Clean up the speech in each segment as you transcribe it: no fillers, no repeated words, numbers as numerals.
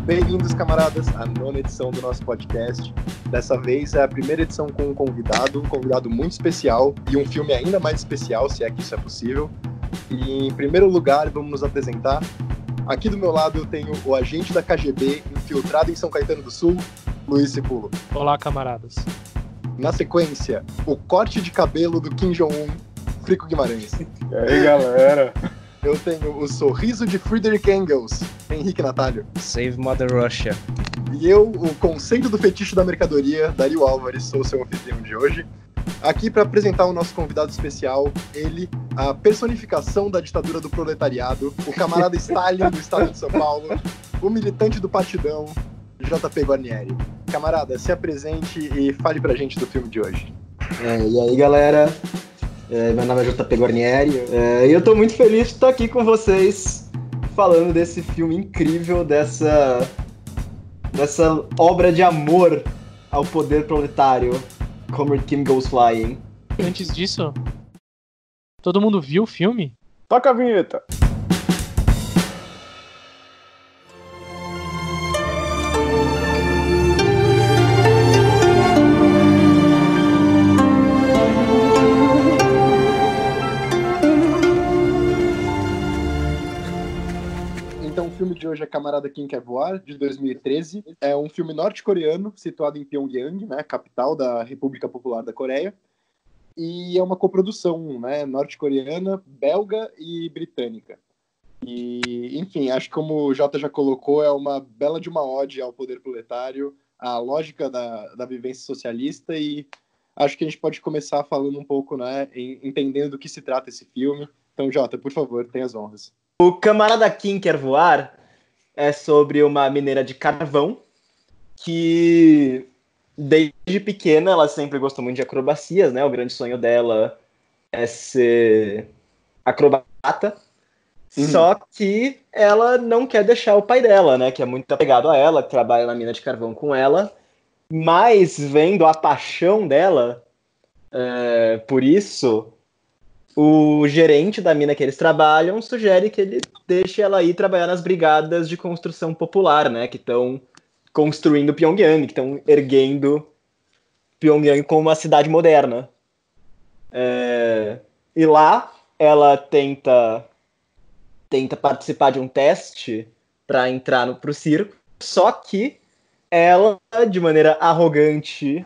Bem-vindos, camaradas, à 9ª edição do nosso podcast. Dessa vez é a primeira edição com um convidado muito especial e um filme ainda mais especial, se é que isso é possível. E, em primeiro lugar, vamos nos apresentar. Aqui do meu lado eu tenho o agente da KGB infiltrado em São Caetano do Sul, Luiz Cipulo. Olá, camaradas. Na sequência, o corte de cabelo do Kim Jong-un, Frico Guimarães. E aí, galera? Eu tenho o sorriso de Friedrich Engels, Henrique Natalio. Save Mother Russia. E eu, o conceito do fetiche da mercadoria, Dario Álvares, sou o seu anfitrião de hoje. Aqui para apresentar o nosso convidado especial, ele, a personificação da ditadura do proletariado, o camarada Stalin do estado de São Paulo, o militante do partidão, JP Guarnieri. Camarada, se apresente e fale pra gente do filme de hoje. E aí, galera? Meu nome é JP Guarnieri e eu tô muito feliz de estar aqui com vocês falando desse filme incrível, dessa obra de amor ao poder proletário, Comrade Kim Goes Flying. Antes disso, todo mundo viu o filme? Toca a vinheta! Então, o filme de hoje é Camarada Kim Quer Voar, de 2013. É um filme norte-coreano, situado em Pyongyang, né, capital da República Popular da Coreia. E é uma coprodução, né, norte-coreana, belga e britânica. E, enfim, acho que como o Jota já colocou, é uma bela de uma ode ao poder proletário, à lógica da vivência socialista, e acho que a gente pode começar falando um pouco, né, entendendo do que se trata esse filme. Então, Jota, por favor, tenha as honras. O Camarada Kim Quer Voar é sobre uma mineira de carvão que, desde pequena, ela sempre gostou muito de acrobacias, né? O grande sonho dela é ser acrobata. Só que ela não quer deixar o pai dela, né? Que é muito apegado a ela, que trabalha na mina de carvão com ela. Mas, vendo a paixão dela por isso, o gerente da mina que eles trabalham sugere que ele deixe ela ir trabalhar nas brigadas de construção popular, né? Que estão construindo Pyongyang, que estão erguendo Pyongyang como uma cidade moderna. E lá ela tenta participar de um teste para entrar pro circo, só que ela, de maneira arrogante,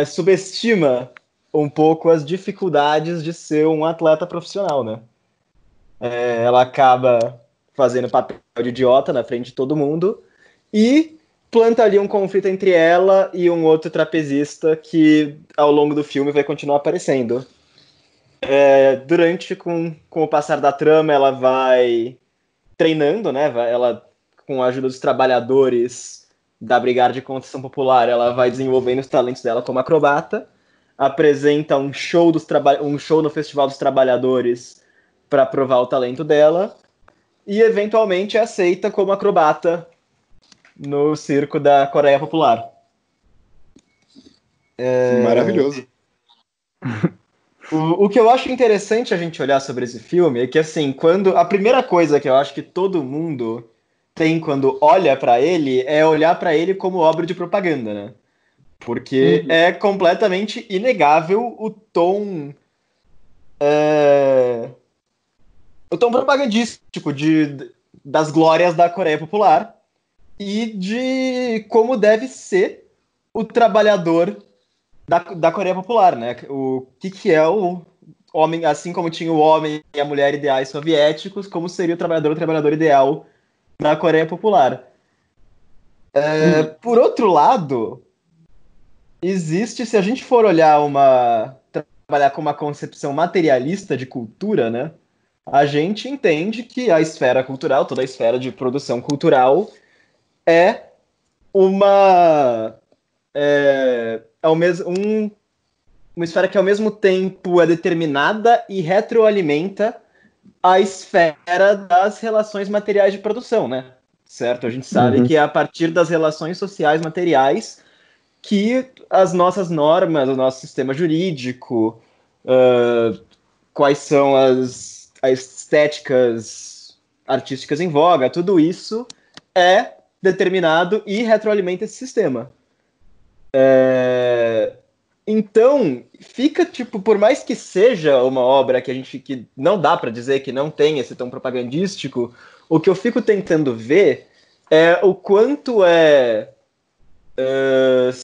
subestima um pouco as dificuldades de ser um atleta profissional, né? Ela acaba fazendo papel de idiota na frente de todo mundo e planta ali um conflito entre ela e um outro trapezista que, ao longo do filme, vai continuar aparecendo. Com o passar da trama, ela vai treinando, né? Ela, com a ajuda dos trabalhadores da Brigada de Construção Popular, ela vai desenvolvendo os talentos dela como acrobata, apresenta um show no Festival dos Trabalhadores para provar o talento dela e, eventualmente, é aceita como acrobata no circo da Coreia Popular. Maravilhoso. O que eu acho interessante a gente olhar sobre esse filme é que, assim, a primeira coisa que eu acho que todo mundo tem quando olha para ele é olhar para ele como obra de propaganda, né? Porque é completamente inegável o tom propagandístico das glórias da Coreia Popular e de como deve ser o trabalhador da Coreia Popular, né? O que é o homem, assim como tinha o homem e a mulher ideais soviéticos, como seria o trabalhador ideal na Coreia Popular. Por outro lado, se a gente for trabalhar com uma concepção materialista de cultura, né? A gente entende que a esfera cultural, toda a esfera de produção cultural é uma esfera que ao mesmo tempo é determinada e retroalimenta a esfera das relações materiais de produção, né? Certo? A gente sabe que é a partir das relações sociais materiais que as nossas normas, o nosso sistema jurídico, quais são as estéticas artísticas em voga, tudo isso é determinado e retroalimenta esse sistema. Então, fica, tipo, por mais que seja uma obra que não dá para dizer que não tem esse tom propagandístico, o que eu fico tentando ver é o quanto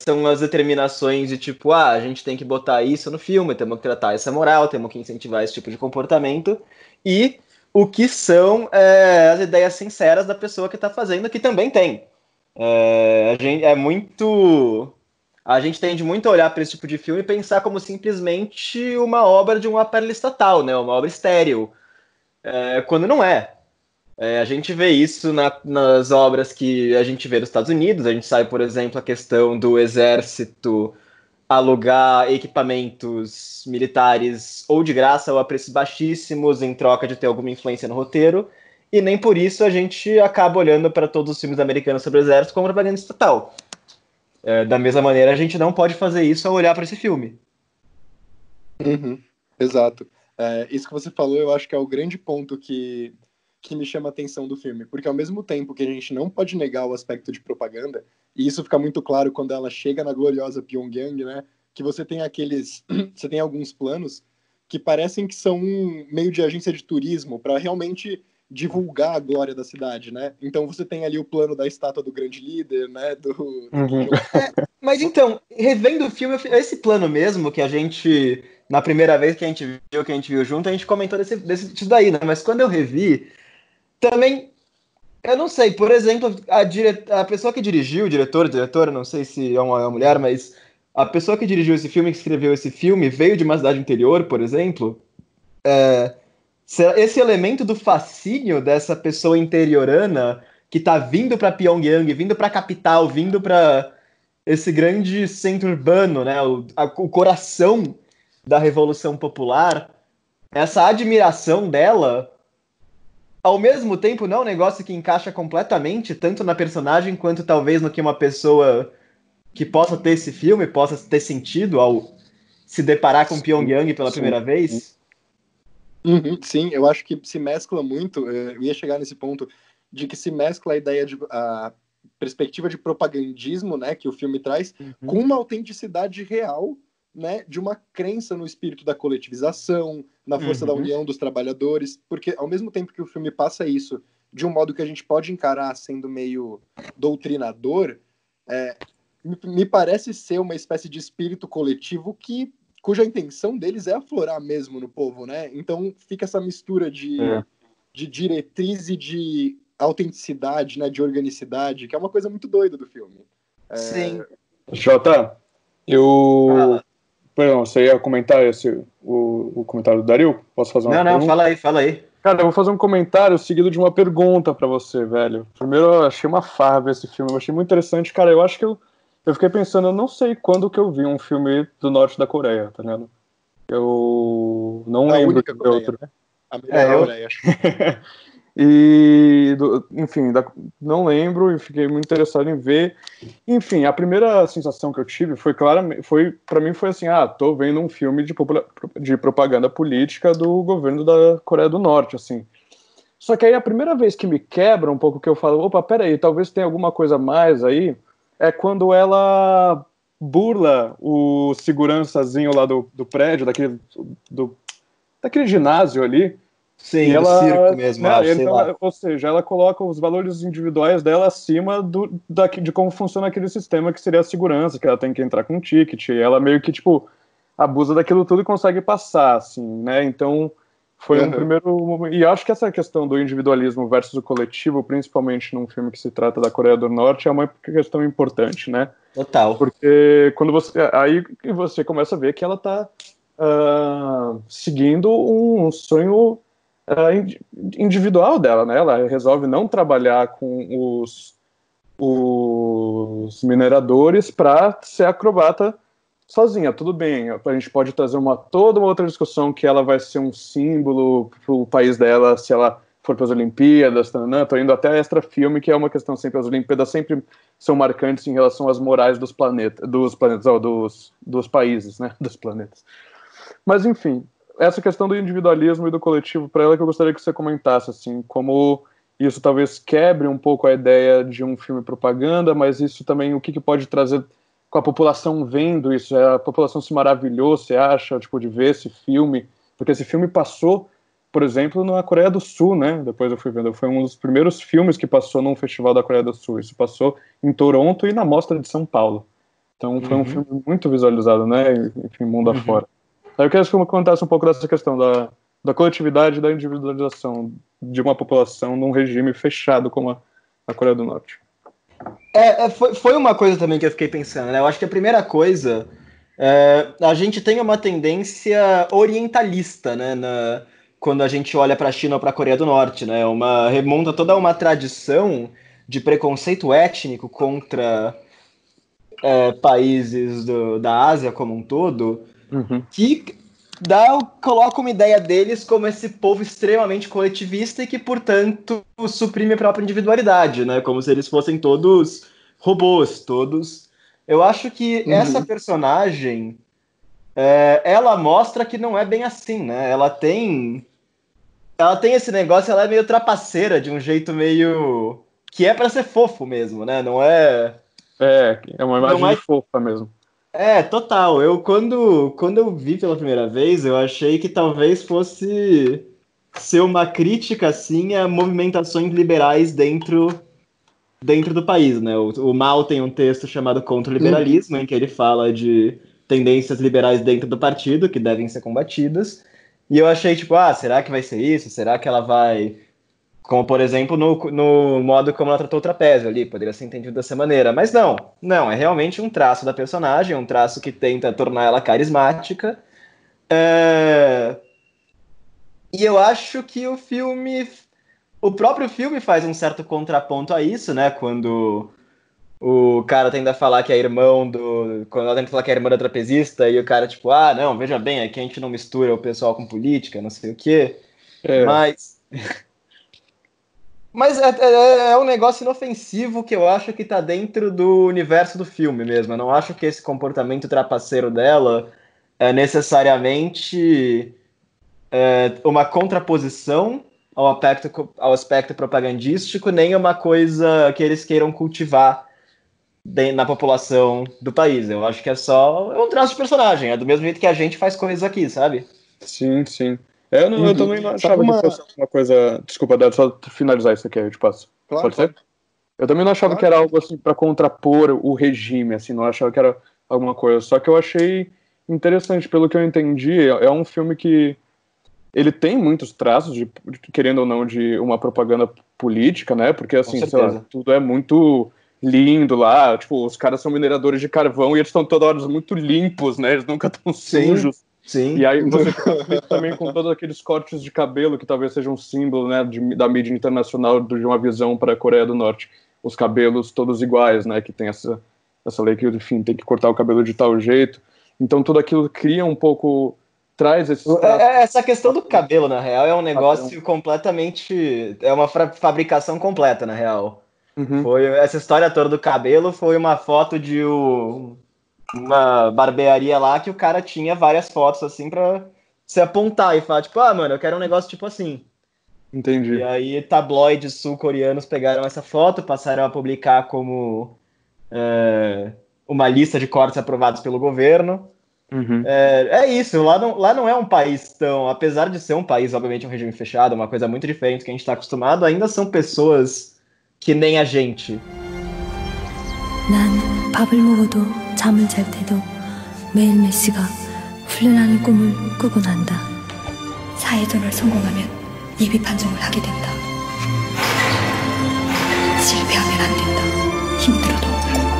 são as determinações de tipo, a gente tem que botar isso no filme, temos que tratar essa moral, temos que incentivar esse tipo de comportamento, e o que são as ideias sinceras da pessoa que está fazendo, que também tem. A gente tende muito a olhar para esse tipo de filme e pensar como simplesmente uma obra de um aparelho estatal, né? Uma obra estéril, quando não é. A gente vê isso nas obras que a gente vê nos Estados Unidos. A gente sabe, por exemplo, a questão do exército alugar equipamentos militares ou de graça ou a preços baixíssimos em troca de ter alguma influência no roteiro. E nem por isso a gente acaba olhando para todos os filmes americanos sobre o exército como propaganda estatal. Da mesma maneira, a gente não pode fazer isso ao olhar para esse filme. Uhum, exato. Isso que você falou, eu acho que é o grande ponto que me chama a atenção do filme, porque ao mesmo tempo que a gente não pode negar o aspecto de propaganda, e isso fica muito claro quando ela chega na gloriosa Pyongyang, né, que você tem você tem alguns planos que parecem que são um meio de agência de turismo para realmente divulgar a glória da cidade, né? Então você tem ali o plano da estátua do grande líder, né, do Kim Jong-un. Mas então, revendo o filme, esse plano mesmo que a gente, na primeira vez que a gente viu junto, a gente comentou disso daí, né? Mas quando eu revi, também, eu não sei, por exemplo, a pessoa que dirigiu, o diretora, não sei se é uma mulher, mas a pessoa que dirigiu esse filme, que escreveu esse filme, veio de uma cidade interior, por exemplo. Esse elemento do fascínio dessa pessoa interiorana que tá vindo para Pyongyang, vindo para a capital, vindo para esse grande centro urbano, né, o coração da Revolução Popular, essa admiração dela, ao mesmo tempo, não é um negócio que encaixa completamente, tanto na personagem, quanto talvez no que uma pessoa que possa ter esse filme, possa ter sentido ao se deparar com Pyongyang pela primeira vez. Uhum, sim, eu acho que se mescla muito, eu ia chegar nesse ponto, de que se mescla a ideia a perspectiva de propagandismo, né, que o filme traz, com uma autenticidade real, né, de uma crença no espírito da coletivização, na força da união dos trabalhadores, porque ao mesmo tempo que o filme passa isso de um modo que a gente pode encarar sendo meio doutrinador, me parece ser uma espécie de espírito coletivo cuja intenção deles é aflorar mesmo no povo, né? Então fica essa mistura de diretriz e de autenticidade, né, de organicidade, que é uma coisa muito doida do filme. Sim. Jota, Perdão, você ia comentar o comentário do Dario? Posso fazer uma pergunta? Não, fala aí. Cara, eu vou fazer um comentário seguido de uma pergunta pra você, velho. Primeiro, eu achei uma farra ver esse filme, eu achei muito interessante. Cara, eu acho que eu fiquei pensando, eu não sei quando que eu vi um filme do norte da Coreia, tá ligado? Eu não lembro de Coreia, outro. né? A melhor Coreia. E, enfim, não lembro e fiquei muito interessado em ver. Enfim, a primeira sensação que eu tive pra mim foi assim, tô vendo um filme de propaganda política do governo da Coreia do Norte, assim. Só que aí a primeira vez que me quebra um pouco, que eu falo, opa, peraí, talvez tenha alguma coisa a mais aí, é quando ela burla o segurançazinho lá do prédio, daquele ginásio ali. Sim, do circo mesmo, sei lá. Ou seja, ela coloca os valores individuais dela acima de como funciona aquele sistema que seria a segurança, que ela tem que entrar com um ticket, e ela meio que, tipo, abusa daquilo tudo e consegue passar, assim, né? Então, foi um primeiro... E acho que essa questão do individualismo versus o coletivo, principalmente num filme que se trata da Coreia do Norte, é uma questão importante, né? Total. Porque quando você começa a ver que ela tá seguindo um sonho individual dela, né? Ela resolve não trabalhar com os mineradores para ser acrobata sozinha. Tudo bem, a gente pode trazer toda uma outra discussão que ela vai ser um símbolo para o país dela se ela for para as Olimpíadas, tô indo até extra filme, que é uma questão sempre, as Olimpíadas sempre são marcantes em relação às morais dos países, né? Dos planetas. Mas enfim, essa questão do individualismo e do coletivo para ela que eu gostaria que você comentasse, assim, como isso talvez quebre um pouco a ideia de um filme propaganda, mas isso também, o que pode trazer com a população vendo isso? A população se maravilhou, você acha, tipo, de ver esse filme? Porque esse filme passou, por exemplo, na Coreia do Sul, né? Depois eu fui vendo, foi um dos primeiros filmes que passou num festival da Coreia do Sul. Isso passou em Toronto e na Mostra de São Paulo. Então foi um filme muito visualizado, né? Enfim, mundo afora. Aí eu queria que você contasse um pouco dessa questão da coletividade e da individualização de uma população num regime fechado como a Coreia do Norte. Foi uma coisa também que eu fiquei pensando, né? Eu acho que a primeira coisa, a gente tem uma tendência orientalista, né? Quando a gente olha para a China ou para a Coreia do Norte, né? Remonta toda uma tradição de preconceito étnico contra países da Ásia como um todo, que coloca uma ideia deles como esse povo extremamente coletivista e que, portanto, suprime a própria individualidade, né? Como se eles fossem todos robôs, todos... Eu acho que essa personagem, ela mostra que não é bem assim, né? Ela tem esse negócio, ela é meio trapaceira, de um jeito meio... que é pra ser fofo mesmo, né? Não é... É uma imagem de fofa mesmo. Total. Quando eu vi pela primeira vez, eu achei que talvez fosse ser uma crítica, assim, a movimentações liberais dentro do país, né? O Mao tem um texto chamado Contra o Liberalismo, em que ele fala de tendências liberais dentro do partido, que devem ser combatidas. E eu achei, tipo, será que vai ser isso? Será que ela vai... Como, por exemplo, no modo como ela tratou o trapézio ali, poderia ser entendido dessa maneira. Mas não, é realmente um traço da personagem, um traço que tenta tornar ela carismática. E eu acho que o próprio filme faz um certo contraponto a isso, né? Quando o cara tenta falar que é quando ela tenta falar que é irmã da trapezista, e o cara, tipo, não, veja bem, aqui a gente não mistura o pessoal com política, não sei o quê. Mas é um negócio inofensivo que eu acho que tá dentro do universo do filme mesmo. Eu não acho que esse comportamento trapaceiro dela é necessariamente uma contraposição ao aspecto propagandístico, nem uma coisa que eles queiram cultivar na população do país. Eu acho que é um traço de personagem. É do mesmo jeito que a gente faz coisas aqui, sabe? Sim, sim. Eu também não achava que fosse uma coisa... Desculpa, Dad, só finalizar isso aqui, eu te passo. Claro, Pode ser? Eu também não achava que era algo assim para contrapor o regime, assim, não achava que era alguma coisa. Só que eu achei interessante, pelo que eu entendi, é um filme que ele tem muitos traços, querendo ou não, de uma propaganda política, né? Porque, assim, sei lá, tudo é muito lindo lá, tipo, os caras são mineradores de carvão e eles estão toda hora muito limpos, né? Eles nunca estão sujos. Sim. E aí você fica aflito também com todos aqueles cortes de cabelo que talvez sejam um símbolo, né, da mídia internacional de uma visão para a Coreia do Norte. Os cabelos todos iguais, né, que tem essa lei que, enfim, tem que cortar o cabelo de tal jeito. Então tudo aquilo cria um pouco, traz esses... Essa questão do cabelo, na real, é um negócio completamente... É uma fabricação completa, na real. Essa história toda do cabelo foi uma foto de uma barbearia lá que o cara tinha várias fotos assim pra se apontar e falar, tipo, mano, eu quero um negócio tipo assim. Entendi. E aí tabloides sul-coreanos pegaram essa foto, passaram a publicar como uma lista de cortes aprovados pelo governo. É isso, lá não é um país tão... Apesar de ser um país, obviamente, um regime fechado, uma coisa muito diferente do que a gente está acostumado, ainda são pessoas que nem a gente. 난 밥을 먹어도 잠을 잘 때도 매일 메시가 훈련하는 꿈을 꾸곤 한다. 사회전을 성공하면 예비 판정을 하게 된다. 실패하면 안 된다. 힘들어도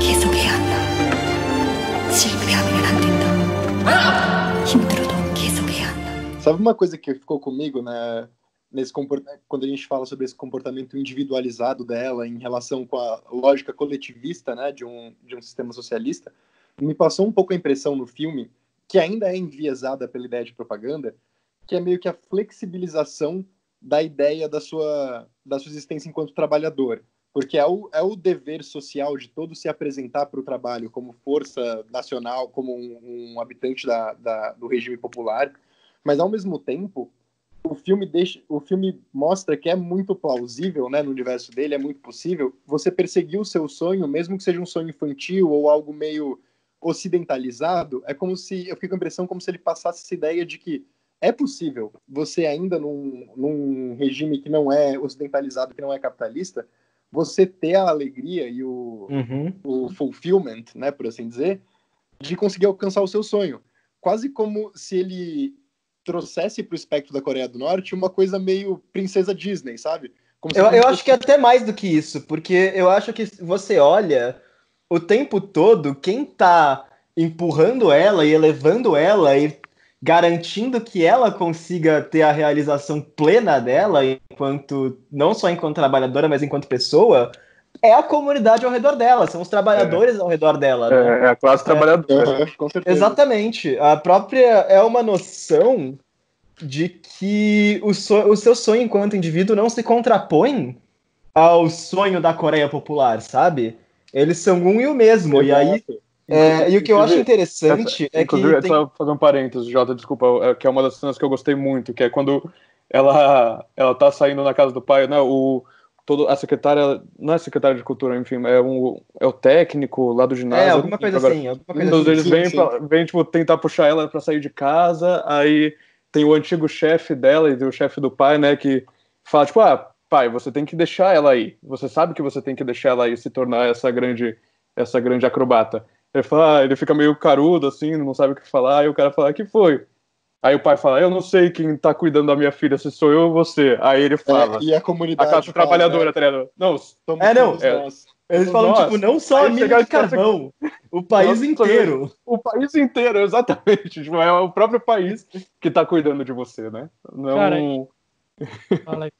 계속해야 한다. 실패하면 안 된다. 힘들어도 계속해야 한다. Sabe uma coisa que ficou comigo, né? Quando a gente fala sobre esse comportamento individualizado dela em relação com a lógica coletivista, né, de um sistema socialista, me passou um pouco a impressão no filme, que ainda é enviesada pela ideia de propaganda, que é meio que a flexibilização da ideia da sua existência enquanto trabalhador. Porque é o dever social de todo se apresentar para o trabalho como força nacional, como um habitante do regime popular, mas ao mesmo tempo o filme mostra que é muito plausível, né, no universo dele, é muito possível você perseguir o seu sonho, mesmo que seja um sonho infantil ou algo meio ocidentalizado. É como se, eu fico com a impressão como se ele passasse essa ideia de que é possível você ainda num regime que não é ocidentalizado, que não é capitalista, você ter a alegria e o fulfillment, né, por assim dizer, de conseguir alcançar o seu sonho. Quase como se ele trouxesse para o espectro da Coreia do Norte uma coisa meio princesa Disney, sabe? Como se Eu acho que é até mais do que isso, porque eu acho que você olha o tempo todo, quem tá empurrando ela e elevando ela e garantindo que ela consiga ter a realização plena dela, enquanto não só enquanto trabalhadora, mas enquanto pessoa, é a comunidade ao redor dela, são os trabalhadores ao redor dela, né? É a classe trabalhadora. Com certeza. Exatamente. A própria é uma noção de que o seu sonho enquanto indivíduo não se contrapõe ao sonho da Coreia Popular, sabe? Eles são um e o mesmo. E aí, e o que eu acho interessante é que... Inclusive, só fazer um parênteses, Jota, desculpa, que é uma das cenas que eu gostei muito, que é quando ela tá saindo na casa do pai, né, a secretária, não é secretária de cultura, enfim, é o técnico lá do ginásio. Alguma coisa assim. Então eles vêm tipo, tentar puxar ela pra sair de casa, aí tem o antigo chefe dela e o chefe do pai, né, que fala, tipo, pai, você tem que deixar ela aí. Você sabe que você tem que deixar ela aí se tornar essa grande acrobata. Ele fala, ele fica meio carudo, assim, não sabe o que falar, e o cara fala, que foi? Aí o pai fala, eu não sei quem tá cuidando da minha filha, se sou eu ou você. Aí ele fala, e a comunidade a classe trabalhadora, né? tá ligado? Não, nós. Eles falam, nós. tipo, não só a mina de carvão, o país inteiro. O país inteiro, exatamente. Tipo, é o próprio país que tá cuidando de você, né? Não... Cara, fala aí.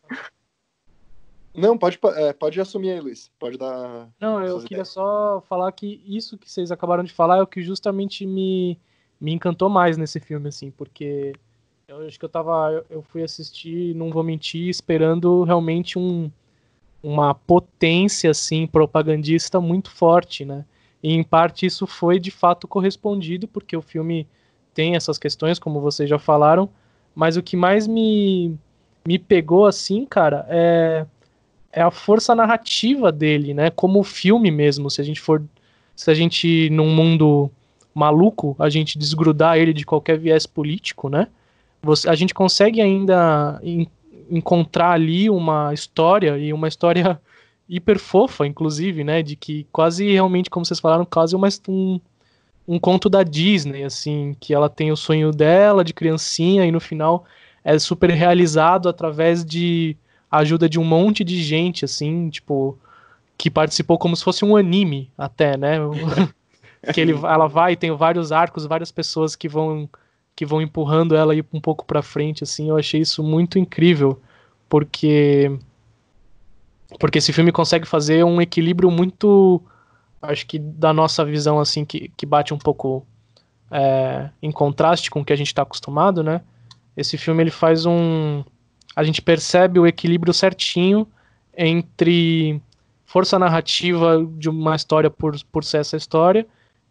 Não, pode assumir aí, Luiz. Pode dar... Não, eu queria só falar que isso que vocês acabaram de falar é o que justamente me encantou mais nesse filme, assim, porque eu acho que eu fui assistir, não vou mentir, esperando realmente uma potência, assim, propagandista muito forte, né? E em parte isso foi de fato correspondido, porque o filme tem essas questões, como vocês já falaram, mas o que mais me pegou, assim, cara, é a força narrativa dele, né? Como o filme mesmo, se a gente num mundo maluco, a gente desgrudar ele de qualquer viés político, né? A gente consegue ainda encontrar ali uma história, e uma história hiper fofa, inclusive, né? De que quase realmente, como vocês falaram, quase um conto da Disney, assim, que ela tem o sonho dela de criancinha e no final é super realizado através de ajuda de um monte de gente, assim, tipo, que participou como se fosse um anime, até, né? Que ela vai, tem vários arcos, várias pessoas que vão empurrando ela aí um pouco pra frente, assim. Eu achei isso muito incrível, porque esse filme consegue fazer um equilíbrio muito, acho que da nossa visão, assim, que bate um pouco em contraste com o que a gente tá acostumado, né? Esse filme, ele faz a gente percebe o equilíbrio certinho entre força narrativa de uma história por ser essa história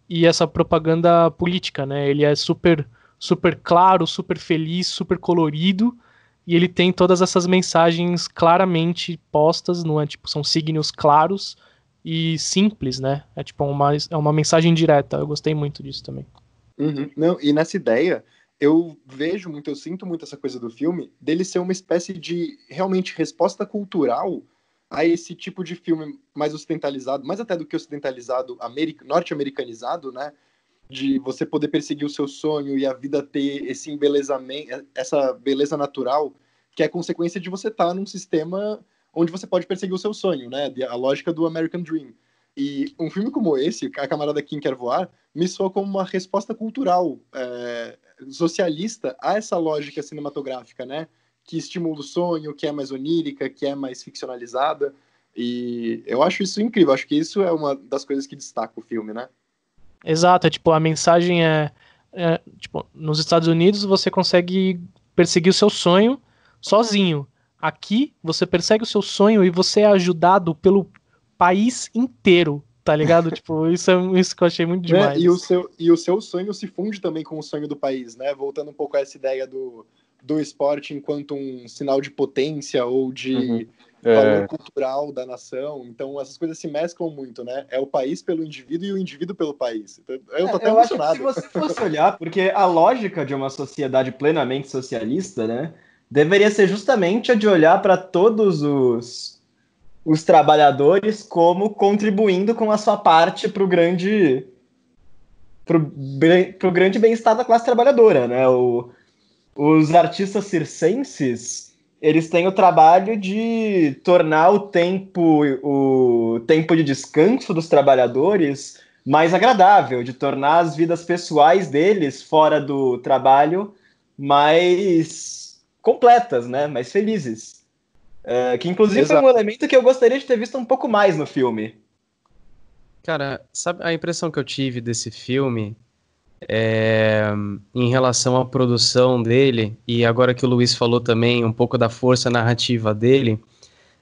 e essa propaganda política, né? Ele é super, super claro, super feliz, super colorido, e ele tem todas essas mensagens claramente postas, não é? Tipo, são signos claros e simples, né? É tipo uma mensagem direta. Eu gostei muito disso também. Uhum. Não, e nessa ideia, eu sinto muito essa coisa do filme, dele ser uma espécie de, realmente, resposta cultural a esse tipo de filme mais ocidentalizado, mais até do que ocidentalizado, norte-americanizado, né? De você poder perseguir o seu sonho e a vida ter esse embelezamento, essa beleza natural, que é consequência de você estar num sistema onde você pode perseguir o seu sonho, né? A lógica do American Dream. E um filme como esse, A Camarada Kim Quer Voar, me soa como uma resposta cultural, socialista a essa lógica cinematográfica, né? Que estimula o sonho, que é mais onírica, que é mais ficcionalizada. E eu acho isso incrível. Acho que isso é uma das coisas que destaca o filme, né? Exato, tipo, a mensagem tipo, nos Estados Unidos você consegue perseguir o seu sonho sozinho. Aqui você persegue o seu sonho e você é ajudado pelo país inteiro, tá ligado? Tipo, isso que eu achei muito demais. E o seu sonho se funde também com o sonho do país, né? Voltando um pouco a essa ideia do do esporte enquanto um sinal de potência ou de Uhum. valor cultural da nação. Então, essas coisas se mesclam muito, né? É o país pelo indivíduo e o indivíduo pelo país. Então, eu tô até Eu acho que emocionado. se você fosse olhar, porque a lógica de uma sociedade plenamente socialista, né, deveria ser justamente a de olhar para todos os trabalhadores como contribuindo com a sua parte para o grande bem-estar da classe trabalhadora, né? Os artistas circenses, eles têm o trabalho de tornar o tempo de descanso dos trabalhadores mais agradável, de tornar as vidas pessoais deles fora do trabalho mais completas, né? Mais felizes. Que inclusive foi um elemento que eu gostaria de ter visto um pouco mais no filme. Cara, sabe a impressão que eu tive desse filme em relação à produção dele, e agora que o Luiz falou também um pouco da força narrativa dele,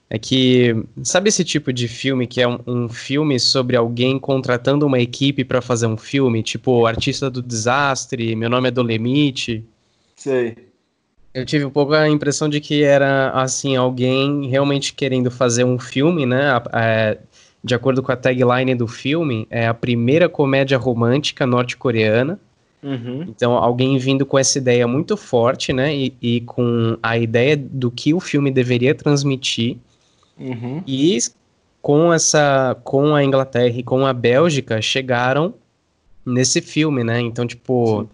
é que, sabe esse tipo de filme que é um filme sobre alguém contratando uma equipe para fazer um filme, tipo Artista do Desastre, Meu Nome é Dolemite? Sei. Eu tive um pouco a impressão de que era, assim, alguém realmente querendo fazer um filme, né? De acordo com a tagline do filme, é a primeira comédia romântica norte-coreana. Uhum. Então, alguém vindo com essa ideia muito forte, né? E com a ideia do que o filme deveria transmitir. Uhum. E com a Inglaterra e com a Bélgica, chegaram nesse filme, né? Então, tipo, sim,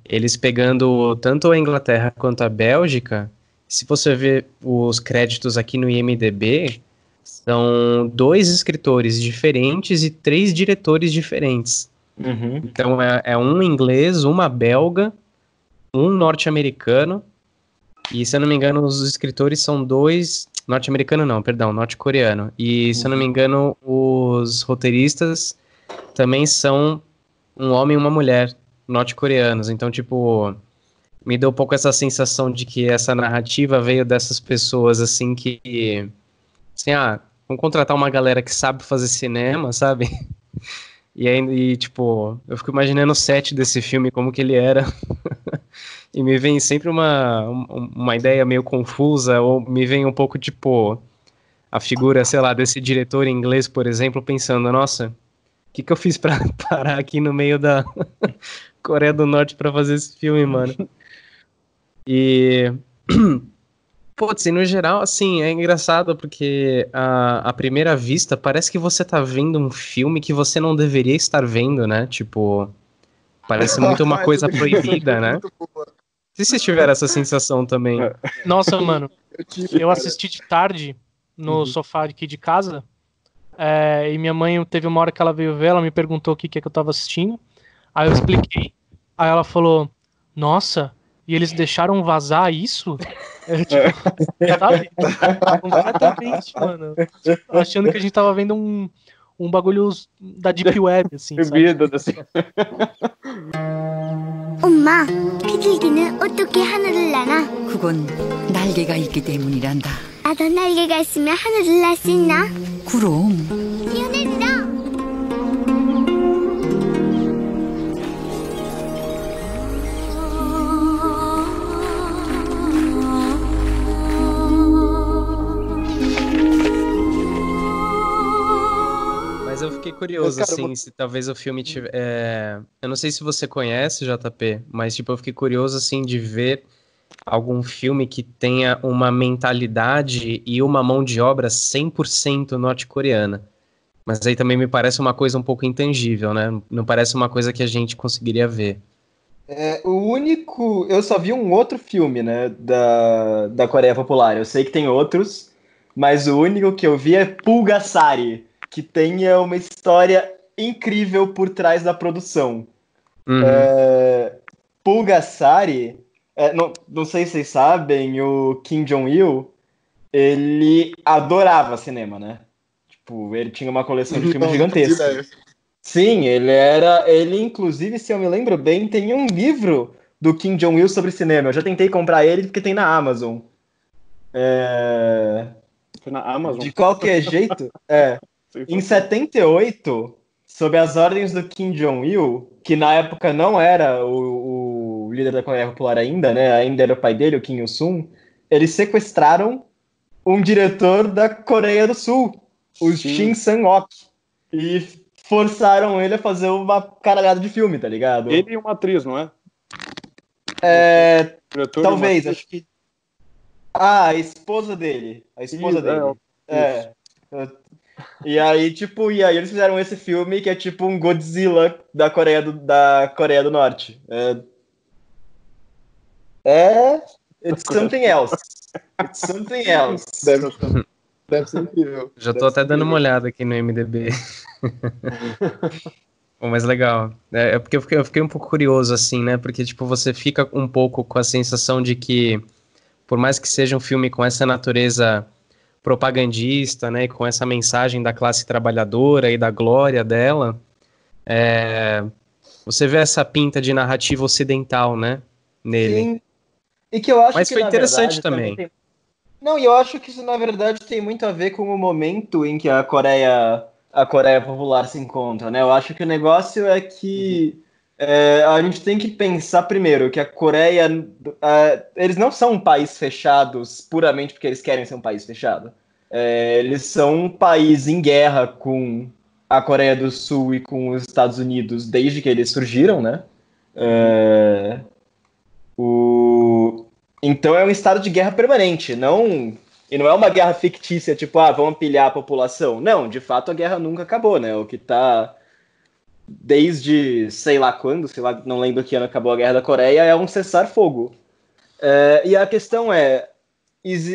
eles pegando tanto a Inglaterra quanto a Bélgica, se você ver os créditos aqui no IMDb, são 2 escritores diferentes e 3 diretores diferentes. Uhum. Então é um inglês, uma belga, um norte-americano, e se eu não me engano os escritores são 2... Norte-americano não, perdão, norte-coreano. E se eu não me engano os roteiristas também são um homem e uma mulher norte-coreanos. Então, tipo, me deu um pouco essa sensação de que essa narrativa veio dessas pessoas, assim, que... Assim, vamos contratar uma galera que sabe fazer cinema, sabe? E tipo, eu fico imaginando o set desse filme, como que ele era. E me vem sempre uma ideia meio confusa, ou me vem um pouco, tipo, a figura, sei lá, desse diretor inglês, por exemplo, pensando, nossa, o que eu fiz pra parar aqui no meio da Coreia do Norte pra fazer esse filme, mano? E... Putz, e no geral, assim, é engraçado porque à primeira vista parece que você tá vendo um filme que você não deveria estar vendo, né? Tipo, parece muito uma coisa proibida, né? Se vocês tiveram essa sensação também. Nossa, mano, eu assisti de tarde no sofá aqui de casa, e minha mãe teve uma hora que ela veio ver, ela me perguntou o que é que eu tava assistindo, aí eu expliquei, aí ela falou, nossa, e eles deixaram vazar isso? Sabe? Completamente, mano. Achando que a gente tava vendo um bagulho da Deep Web, assim, sabe? 엄마, 비둘기는 어떻게 하늘을 나나? 그건 날개가 있기 때문이란다. 나도 날개가 있으면 하늘을 날 수 있나? 그럼. 뛰어내리라! Mas eu fiquei curioso, assim, se talvez o filme tiver... Eu não sei se você conhece, JP, mas, tipo, eu fiquei curioso, assim, de ver algum filme que tenha uma mentalidade e uma mão de obra 100% norte-coreana. Mas aí também me parece uma coisa um pouco intangível, né? Não parece uma coisa que a gente conseguiria ver. Eu só vi um outro filme, né, da Coreia Popular. Eu sei que tem outros, mas o único que eu vi é Pulgasari, que tenha uma história incrível por trás da produção. Pulgasari, não sei se vocês sabem, o Kim Jong-il, ele adorava cinema, né? Tipo, ele tinha uma coleção de filmes gigantesca. Sim, ele inclusive, se eu me lembro bem, tem um livro do Kim Jong-il sobre cinema. Eu já tentei comprar ele porque tem na Amazon. Foi na Amazon? De qualquer jeito, em 78, sob as ordens do Kim Jong-il, que na época não era o o líder da Coreia Popular ainda, né? Ainda era o pai dele, o Kim Il-sung. Eles sequestraram um diretor da Coreia do Sul, o Shin Sang-ok, e forçaram ele a fazer uma caralhada de filme, tá ligado? Ele e uma atriz, não é? Talvez, acho que... a esposa dele. A esposa dele. E aí, tipo, eles fizeram esse filme que é tipo um Godzilla da Coreia do Norte. It's something else. It's something else. Deve ser incrível. Já tô até dando uma olhada aqui no IMDb. Bom, mas legal. É porque eu fiquei um pouco curioso, assim, né? Porque, tipo, você fica um pouco com a sensação de que, por mais que seja um filme com essa natureza propagandista, né? E com essa mensagem da classe trabalhadora e da glória dela, você vê essa pinta de narrativa ocidental, né? Nele. Sim. E que eu acho mas que, foi na interessante verdade, também. Não, e eu acho que isso, na verdade, tem muito a ver com o momento em que a Coreia Popular se encontra, né? Eu acho que o negócio é que a gente tem que pensar primeiro que a Coreia... eles não são um país fechados puramente porque eles querem ser um país fechado. Eles são um país em guerra com a Coreia do Sul e com os Estados Unidos desde que eles surgiram, né? Então é um estado de guerra permanente, e não é uma guerra fictícia, tipo, vamos pilhar a população. Não, de fato a guerra nunca acabou, né? O que tá desde sei lá quando, não lembro que ano acabou a Guerra da Coreia, é um cessar-fogo. E a questão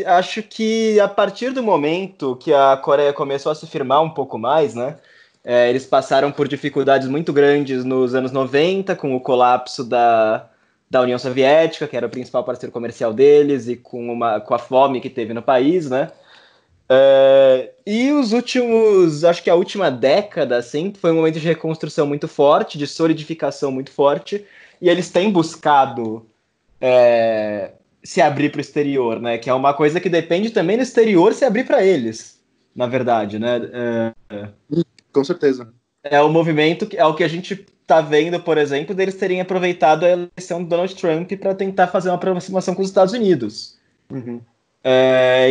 acho que a partir do momento que a Coreia começou a se firmar um pouco mais, né? Eles passaram por dificuldades muito grandes nos anos 90, com o colapso da União Soviética, que era o principal parceiro comercial deles, e com a fome que teve no país, né? E acho que a última década, assim, foi um momento de reconstrução muito forte, de solidificação muito forte, e eles têm buscado se abrir para o exterior, né? Que é uma coisa que depende também do exterior se abrir para eles, na verdade, né? Com certeza. É o movimento, é o que a gente tá vendo, por exemplo, deles terem aproveitado a eleição do Donald Trump para tentar fazer uma aproximação com os Estados Unidos.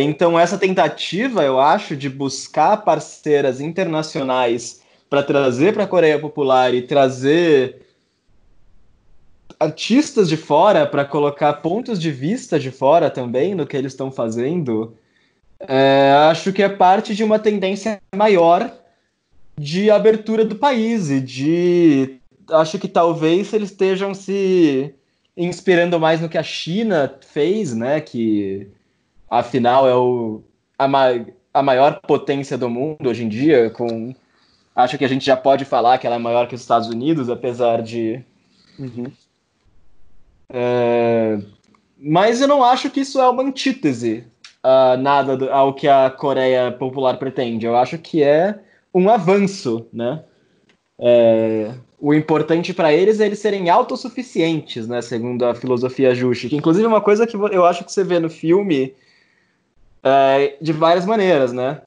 Então essa tentativa, eu acho, de buscar parceiras internacionais para trazer para a Coreia Popular e trazer artistas de fora para colocar pontos de vista de fora também no que eles estão fazendo, acho que é parte de uma tendência maior de abertura do país e acho que talvez eles estejam se inspirando mais no que a China fez, né, que afinal é a maior potência do mundo hoje em dia, acho que a gente já pode falar que ela é maior que os Estados Unidos, apesar de... mas eu não acho que isso é uma antítese nada ao que a Coreia Popular pretende. Eu acho que é um avanço, né? O importante para eles é eles serem autossuficientes, né? Segundo a filosofia Juche, que inclusive é uma coisa que eu acho que você vê no filme de várias maneiras, né?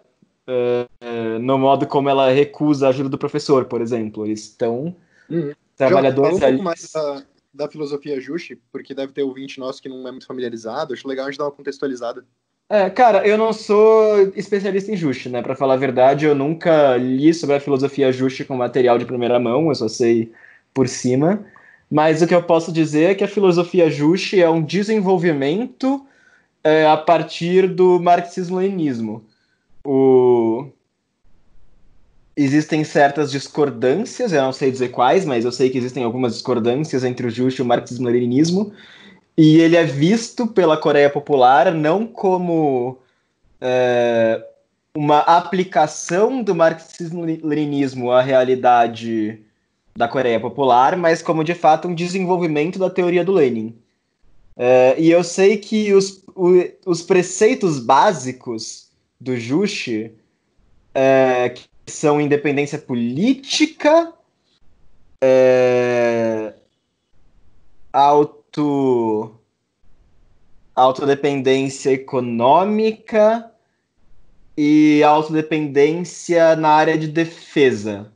No modo como ela recusa a ajuda do professor, por exemplo. Eles estão trabalhadores fala um ali. pouco mais da filosofia Juche, porque deve ter ouvinte nosso que não é muito familiarizado. Acho legal a gente dar uma contextualizada. Cara, eu não sou especialista em Juche, né? Pra falar a verdade, eu nunca li sobre a filosofia Juche com material de primeira mão, eu só sei por cima. Mas o que eu posso dizer é que a filosofia Juche é um desenvolvimento a partir do marxismo-leninismo. Existem certas discordâncias, eu não sei dizer quais, mas eu sei que existem algumas discordâncias entre o Juche e o marxismo-leninismo. E ele é visto pela Coreia Popular não como uma aplicação do marxismo-leninismo à realidade da Coreia Popular, mas como, de fato, um desenvolvimento da teoria do Lenin. E eu sei que os preceitos básicos do Juche, que são independência política, autodependência econômica e autodependência na área de defesa.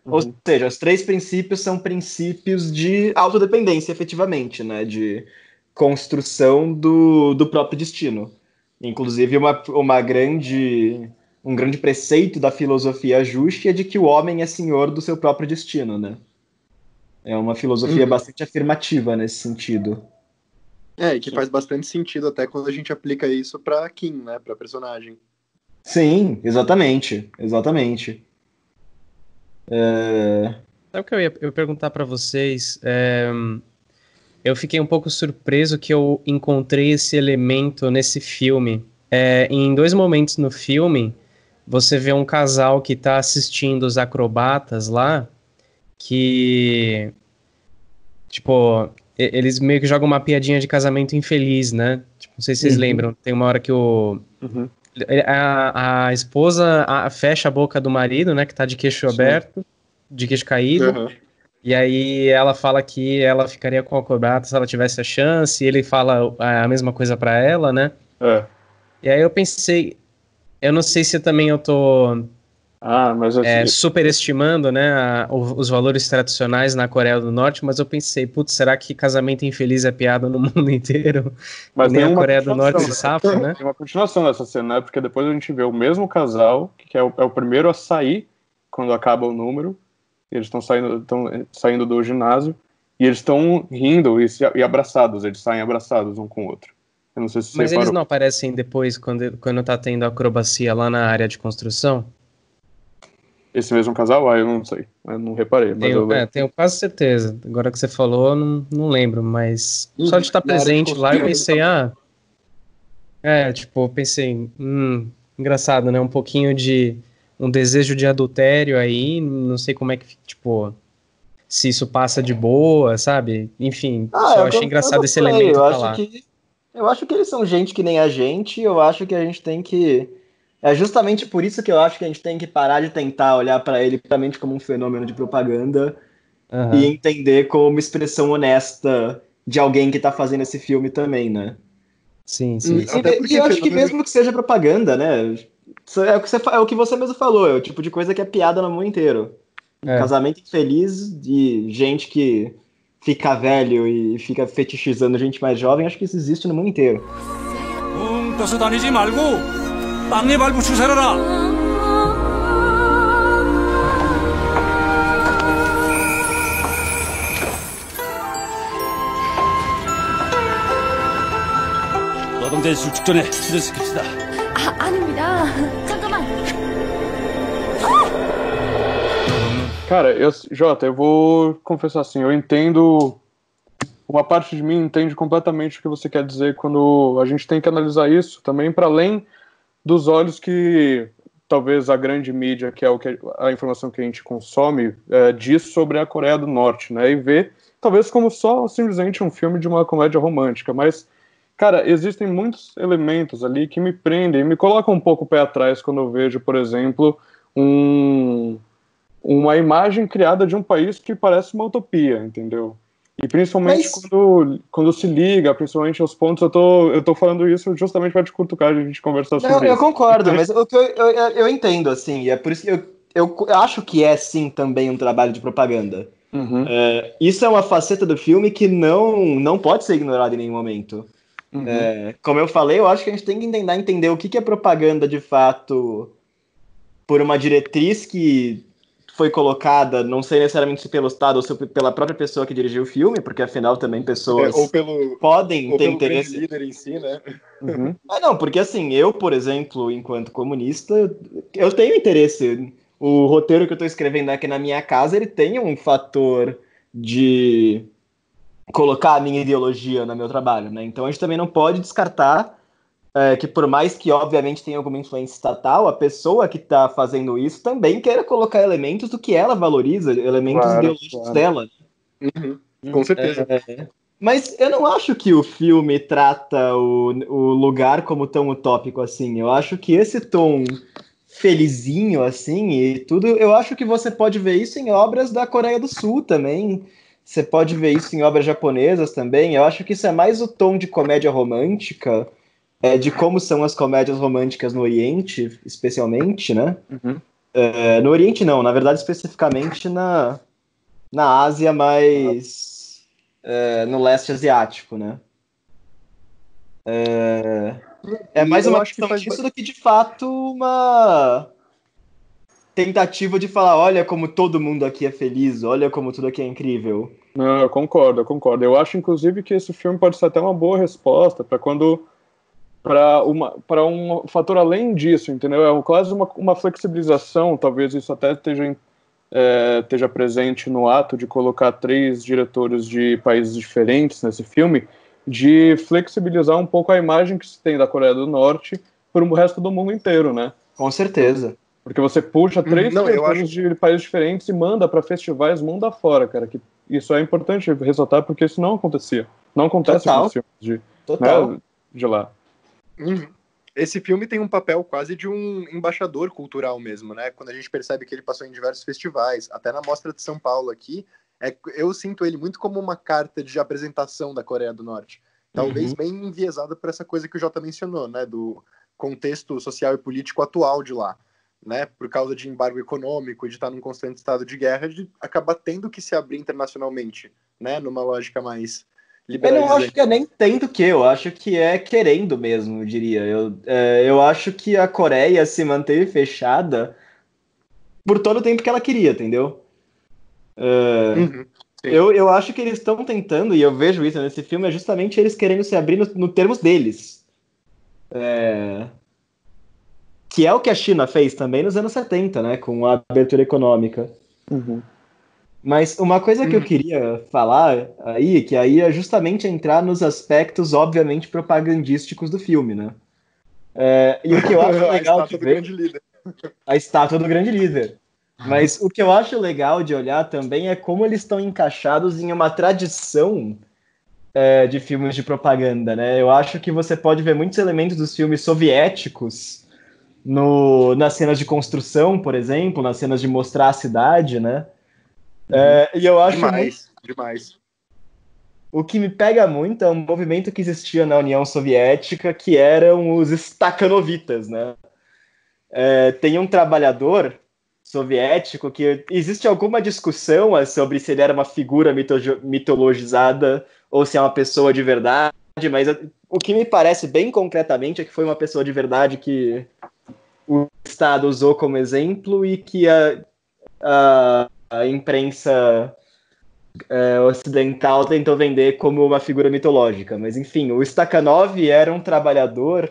Ou seja, os 3 princípios são princípios de autodependência, efetivamente, né? De construção do próprio destino. Inclusive, um grande preceito da filosofia justa é de que o homem é senhor do seu próprio destino, né? É uma filosofia bastante afirmativa nesse sentido. E que faz bastante sentido até quando a gente aplica isso pra Kim, né? Pra personagem. Sim, exatamente. Exatamente. Sabe o que eu ia perguntar pra vocês? Eu fiquei um pouco surpreso que eu encontrei esse elemento nesse filme. Em 2 momentos no filme, você vê um casal que tá assistindo os acrobatas lá, que, tipo, eles meio que jogam uma piadinha de casamento infeliz, né? Tipo, não sei se vocês lembram, tem uma hora que a esposa fecha a boca do marido, né, que tá de queixo aberto, de queixo caído, e aí ela fala que ela ficaria com o acrobata se ela tivesse a chance, e ele fala a mesma coisa pra ela, né? E aí eu pensei, eu não sei se eu tô superestimando, né, os valores tradicionais na Coreia do Norte, mas eu pensei, putz, será que casamento infeliz é piada no mundo inteiro? Mas nem a Coreia do Norte se safa, né? Tem uma continuação dessa cena, né? Porque depois a gente vê o mesmo casal, que é o primeiro a sair quando acaba o número. Eles estão saindo do ginásio e eles estão rindo e abraçados. Eles saem abraçados um com o outro. Eu não sei se Mas eles não aparecem depois quando tá tendo acrobacia lá na área de construção? Esse mesmo casal? Eu não sei. Eu não reparei. Mas tenho quase certeza. Agora que você falou, não lembro, mas só de estar presente lá, eu pensei, pensei, engraçado, né? Um pouquinho de um desejo de adultério aí, não sei como é que, tipo, se isso passa de boa, sabe? Enfim, só achei engraçado esse elemento tá lá. Eu acho que eles são gente que nem a gente, eu acho que a gente tem que... É justamente por isso que eu acho que a gente tem que parar de tentar olhar para ele puramente como um fenômeno de propaganda e entender como uma expressão honesta de alguém que tá fazendo esse filme também, né? Sim. E eu acho que mesmo que seja propaganda, né? É o que você mesmo falou, é o tipo de coisa que é piada no mundo inteiro. Casamento infeliz de gente que fica velho e fica fetichizando gente mais jovem, acho que isso existe no mundo inteiro. 땅에 발붙여 살아라. 노동자 술 직전에 스트레스 깁시다. 아닙니다. 잠깐만. Cara, Jota, eu vou confessar assim, eu entendo, uma parte de mim entende completamente o que você quer dizer quando a gente tem que analisar isso também para além dos olhos que talvez a grande mídia, que é a informação que a gente consome, diz sobre a Coreia do Norte, né? E vê, talvez como só simplesmente um filme de uma comédia romântica. Mas, cara, existem muitos elementos ali que me prendem, me colocam um pouco o pé atrás quando eu vejo, por exemplo, uma imagem criada de um país que parece uma utopia, entendeu? E principalmente quando se liga, principalmente aos pontos, eu tô falando isso justamente para te cutucar, a gente conversar sobre isso. Eu concordo, mas eu entendo, assim, é por isso que eu acho que é, sim, também um trabalho de propaganda. Isso é uma faceta do filme que não pode ser ignorada em nenhum momento. Como eu falei, eu acho que a gente tem que tentar entender o que é propaganda, de fato, por uma diretriz que foi colocada, não sei necessariamente se pelo Estado ou se pela própria pessoa que dirigiu o filme, porque afinal também pessoas podem ter interesse. Líder em si, né? Não, porque assim, eu, por exemplo, enquanto comunista, eu tenho interesse. O roteiro que eu estou escrevendo aqui na minha casa, ele tem um fator de colocar a minha ideologia no meu trabalho, né? Então a gente também não pode descartar que por mais que, obviamente, tenha alguma influência estatal, a pessoa que está fazendo isso também queira colocar elementos do que ela valoriza, elementos ideológicos dela. Com certeza. Mas eu não acho que o filme trata o lugar como tão utópico assim. Eu acho que esse tom felizinho, assim, e tudo, eu acho que você pode ver isso em obras da Coreia do Sul também. Você pode ver isso em obras japonesas também. Eu acho que isso é mais o tom de comédia romântica, de como são as comédias românticas no Oriente, especialmente, né? No Oriente não, na verdade especificamente na Ásia, mas no leste asiático, né? É mais uma questão disso do que, de fato, uma tentativa de falar, olha como todo mundo aqui é feliz, olha como tudo aqui é incrível. Não, eu concordo. Eu acho, inclusive, que esse filme pode ser até uma boa resposta para um fator além disso, entendeu? É quase uma flexibilização, talvez isso até esteja presente no ato de colocar 3 diretores de países diferentes nesse filme, de flexibilizar um pouco a imagem que se tem da Coreia do Norte para o resto do mundo inteiro, né? Com certeza. Porque você puxa 3 diretores de países diferentes e manda para festivais mundo afora, cara. Que isso é importante ressaltar, porque isso não acontecia. Não acontece com os filmes de lá. Esse filme tem um papel quase de um embaixador cultural mesmo, né? Quando a gente percebe que ele passou em diversos festivais, até na Mostra de São Paulo aqui, eu sinto ele muito como uma carta de apresentação da Coreia do Norte. Talvez bem enviesada por essa coisa que o Jota mencionou, né? Do contexto social e político atual de lá, né? Por causa de embargo econômico, de estar num constante estado de guerra, de acabar tendo que se abrir internacionalmente, né? Numa lógica mais liberalizante. Eu não acho que é nem tendo que, eu acho que é querendo mesmo, eu diria. Eu acho que a Coreia se manteve fechada por todo o tempo que ela queria, entendeu? Eu acho que eles estão tentando, e eu vejo isso nesse filme, é justamente eles querendo se abrir no termos deles. Que é o que a China fez também nos anos 70, né? Com a abertura econômica. Mas uma coisa que eu queria falar aí, que aí é justamente entrar nos aspectos, obviamente, propagandísticos do filme, né? E o que eu acho legal de ver... A estátua do grande líder. Mas o que eu acho legal de olhar também é como eles estão encaixados em uma tradição de filmes de propaganda, né? Eu acho que você pode ver muitos elementos dos filmes soviéticos nas cenas de construção, por exemplo, nas cenas de mostrar a cidade, né? E eu acho demais. O que me pega muito é um movimento que existia na União Soviética, que eram os Stakhanovitas, né? Tem um trabalhador soviético que existe alguma discussão sobre se ele era uma figura mitologizada ou se é uma pessoa de verdade, mas o que me parece bem concretamente é que foi uma pessoa de verdade que o Estado usou como exemplo e que a imprensa ocidental tentou vender como uma figura mitológica. Mas, enfim, o Stakhanov era um trabalhador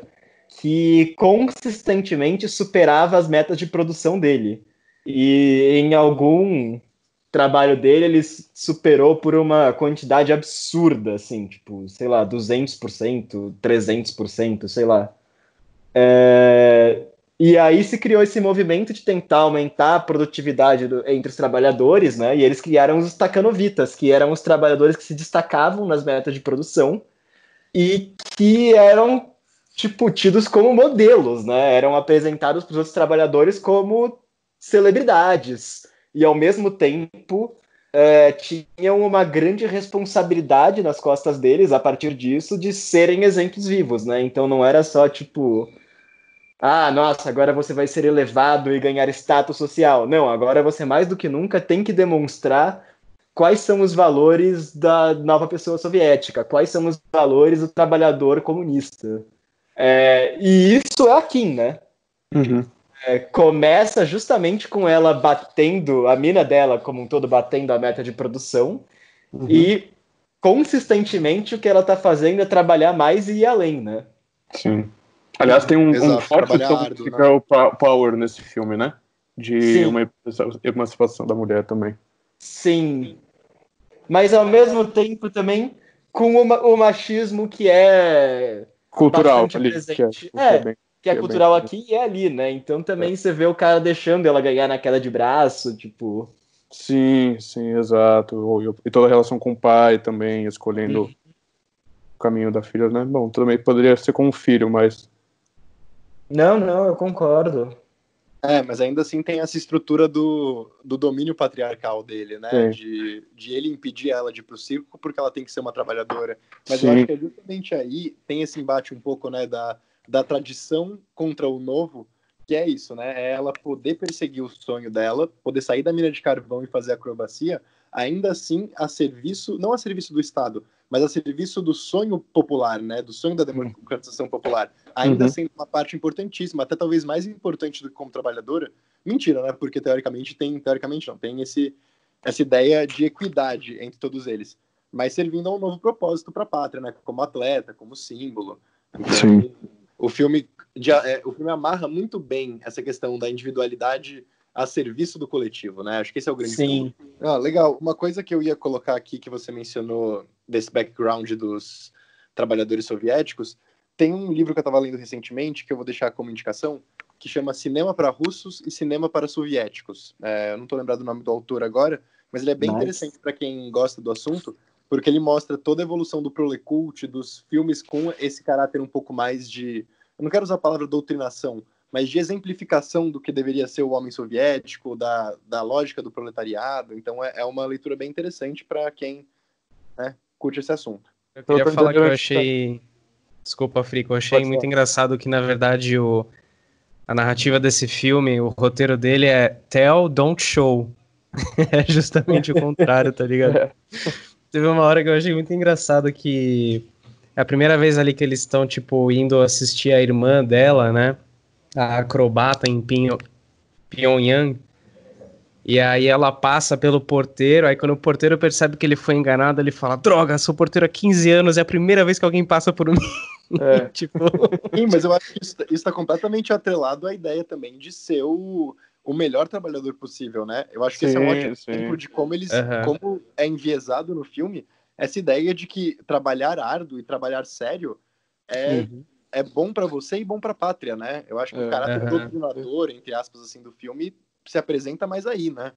que consistentemente superava as metas de produção dele. E em algum trabalho dele, ele superou por uma quantidade absurda, assim, tipo, sei lá, 200%, 300%, sei lá. E aí se criou esse movimento de tentar aumentar a produtividade entre os trabalhadores, né? E eles criaram os Stakhanovitas, que eram os trabalhadores que se destacavam nas metas de produção e que eram, tipo, tidos como modelos, né? Eram apresentados para os outros trabalhadores como celebridades. E, ao mesmo tempo, tinham uma grande responsabilidade nas costas deles, a partir disso, de serem exemplos vivos, né? Então não era só, tipo... nossa, agora você vai ser elevado e ganhar status social. Não, agora você mais do que nunca tem que demonstrar quais são os valores da nova pessoa soviética, quais são os valores do trabalhador comunista. E isso é a Kim, né? Começa justamente com ela batendo, a mina dela como um todo batendo a meta de produção, e consistentemente o que ela tá fazendo é trabalhar mais e ir além, né? Sim. Aliás, tem um forte tom de girl power nesse filme, né? De uma emancipação da mulher também. Sim. Mas ao mesmo tempo também com o machismo que é cultural ali, presente. Que é cultural aqui e ali, né? Então também você vê o cara deixando ela ganhar na queda de braço, tipo... Sim, exato. E toda a relação com o pai também, escolhendo o caminho da filha, né? Bom, também poderia ser com o filho, mas... Não, eu concordo. Mas ainda assim tem essa estrutura do domínio patriarcal dele, né? De ele impedir ela de ir pro circo porque ela tem que ser uma trabalhadora. Mas eu acho que justamente aí tem esse embate um pouco, né? Da tradição contra o novo, que é isso, né? É ela poder perseguir o sonho dela, poder sair da mina de carvão e fazer acrobacia, ainda assim a serviço, não a serviço do Estado, mas a serviço do sonho popular, né? Do sonho da democratização popular. Ainda sendo uma parte importantíssima, até talvez mais importante do que como trabalhadora. Mentira, né? Porque teoricamente não, tem essa ideia de equidade entre todos eles. Mas servindo a um novo propósito para a pátria, né? Como atleta, como símbolo. Então, Sim. O filme amarra muito bem essa questão da individualidade a serviço do coletivo, né? Acho que esse é o grande ponto. Legal. Uma coisa que eu ia colocar aqui, que você mencionou desse background dos trabalhadores soviéticos, tem um livro que eu estava lendo recentemente, que eu vou deixar como indicação, que chama Cinema para Russos e Cinema para Soviéticos. Eu não estou lembrado o nome do autor agora, mas ele é bem interessante para quem gosta do assunto, porque ele mostra toda a evolução do prolecult, dos filmes com esse caráter um pouco mais de... Eu não quero usar a palavra doutrinação, mas de exemplificação do que deveria ser o homem soviético, da lógica do proletariado. Então é uma leitura bem interessante para quem, né, curte esse assunto. Eu queria falar que eu achei... Desculpa, Frico, eu achei muito engraçado que, na verdade, a narrativa desse filme, o roteiro dele é Tell, Don't Show. É justamente o contrário, tá ligado? Teve uma hora que eu achei muito engraçado que é a primeira vez ali que eles estão, tipo, indo assistir a irmã dela, né? A acrobata em Pyongyang. E aí ela passa pelo porteiro, aí quando o porteiro percebe que ele foi enganado, ele fala, droga, sou porteiro há 15 anos, é a primeira vez que alguém passa por mim. Tipo... Sim, mas eu acho que isso está completamente atrelado à ideia também de ser o melhor trabalhador possível, né? Eu acho que esse é um ótimo exemplo de como como é enviesado no filme essa ideia de que trabalhar árduo e trabalhar sério é bom para você e bom para a pátria, né? Eu acho que o caráter doutrinador, entre aspas, assim, do filme se apresenta mais aí, né?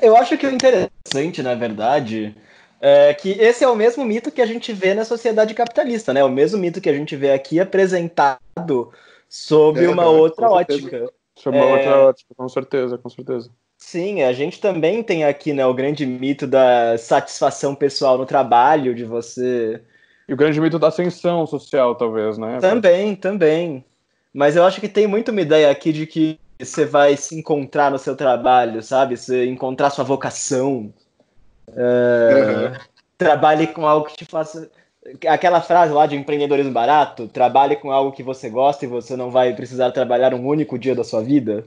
Eu acho que o interessante, na verdade, é que esse é o mesmo mito que a gente vê na sociedade capitalista, né? O mesmo mito que a gente vê aqui apresentado sob uma outra ótica. Sob uma outra ótica, com certeza, com certeza. Sim, a gente também tem aqui, né, o grande mito da satisfação pessoal no trabalho, de você... E o grande mito da ascensão social, talvez, né? Também. Mas eu acho que tem muito uma ideia aqui de que você vai se encontrar no seu trabalho, sabe? Você encontrar sua vocação. Trabalhe com algo que te faça... Aquela frase lá de empreendedorismo barato, trabalhe com algo que você gosta e você não vai precisar trabalhar um único dia da sua vida.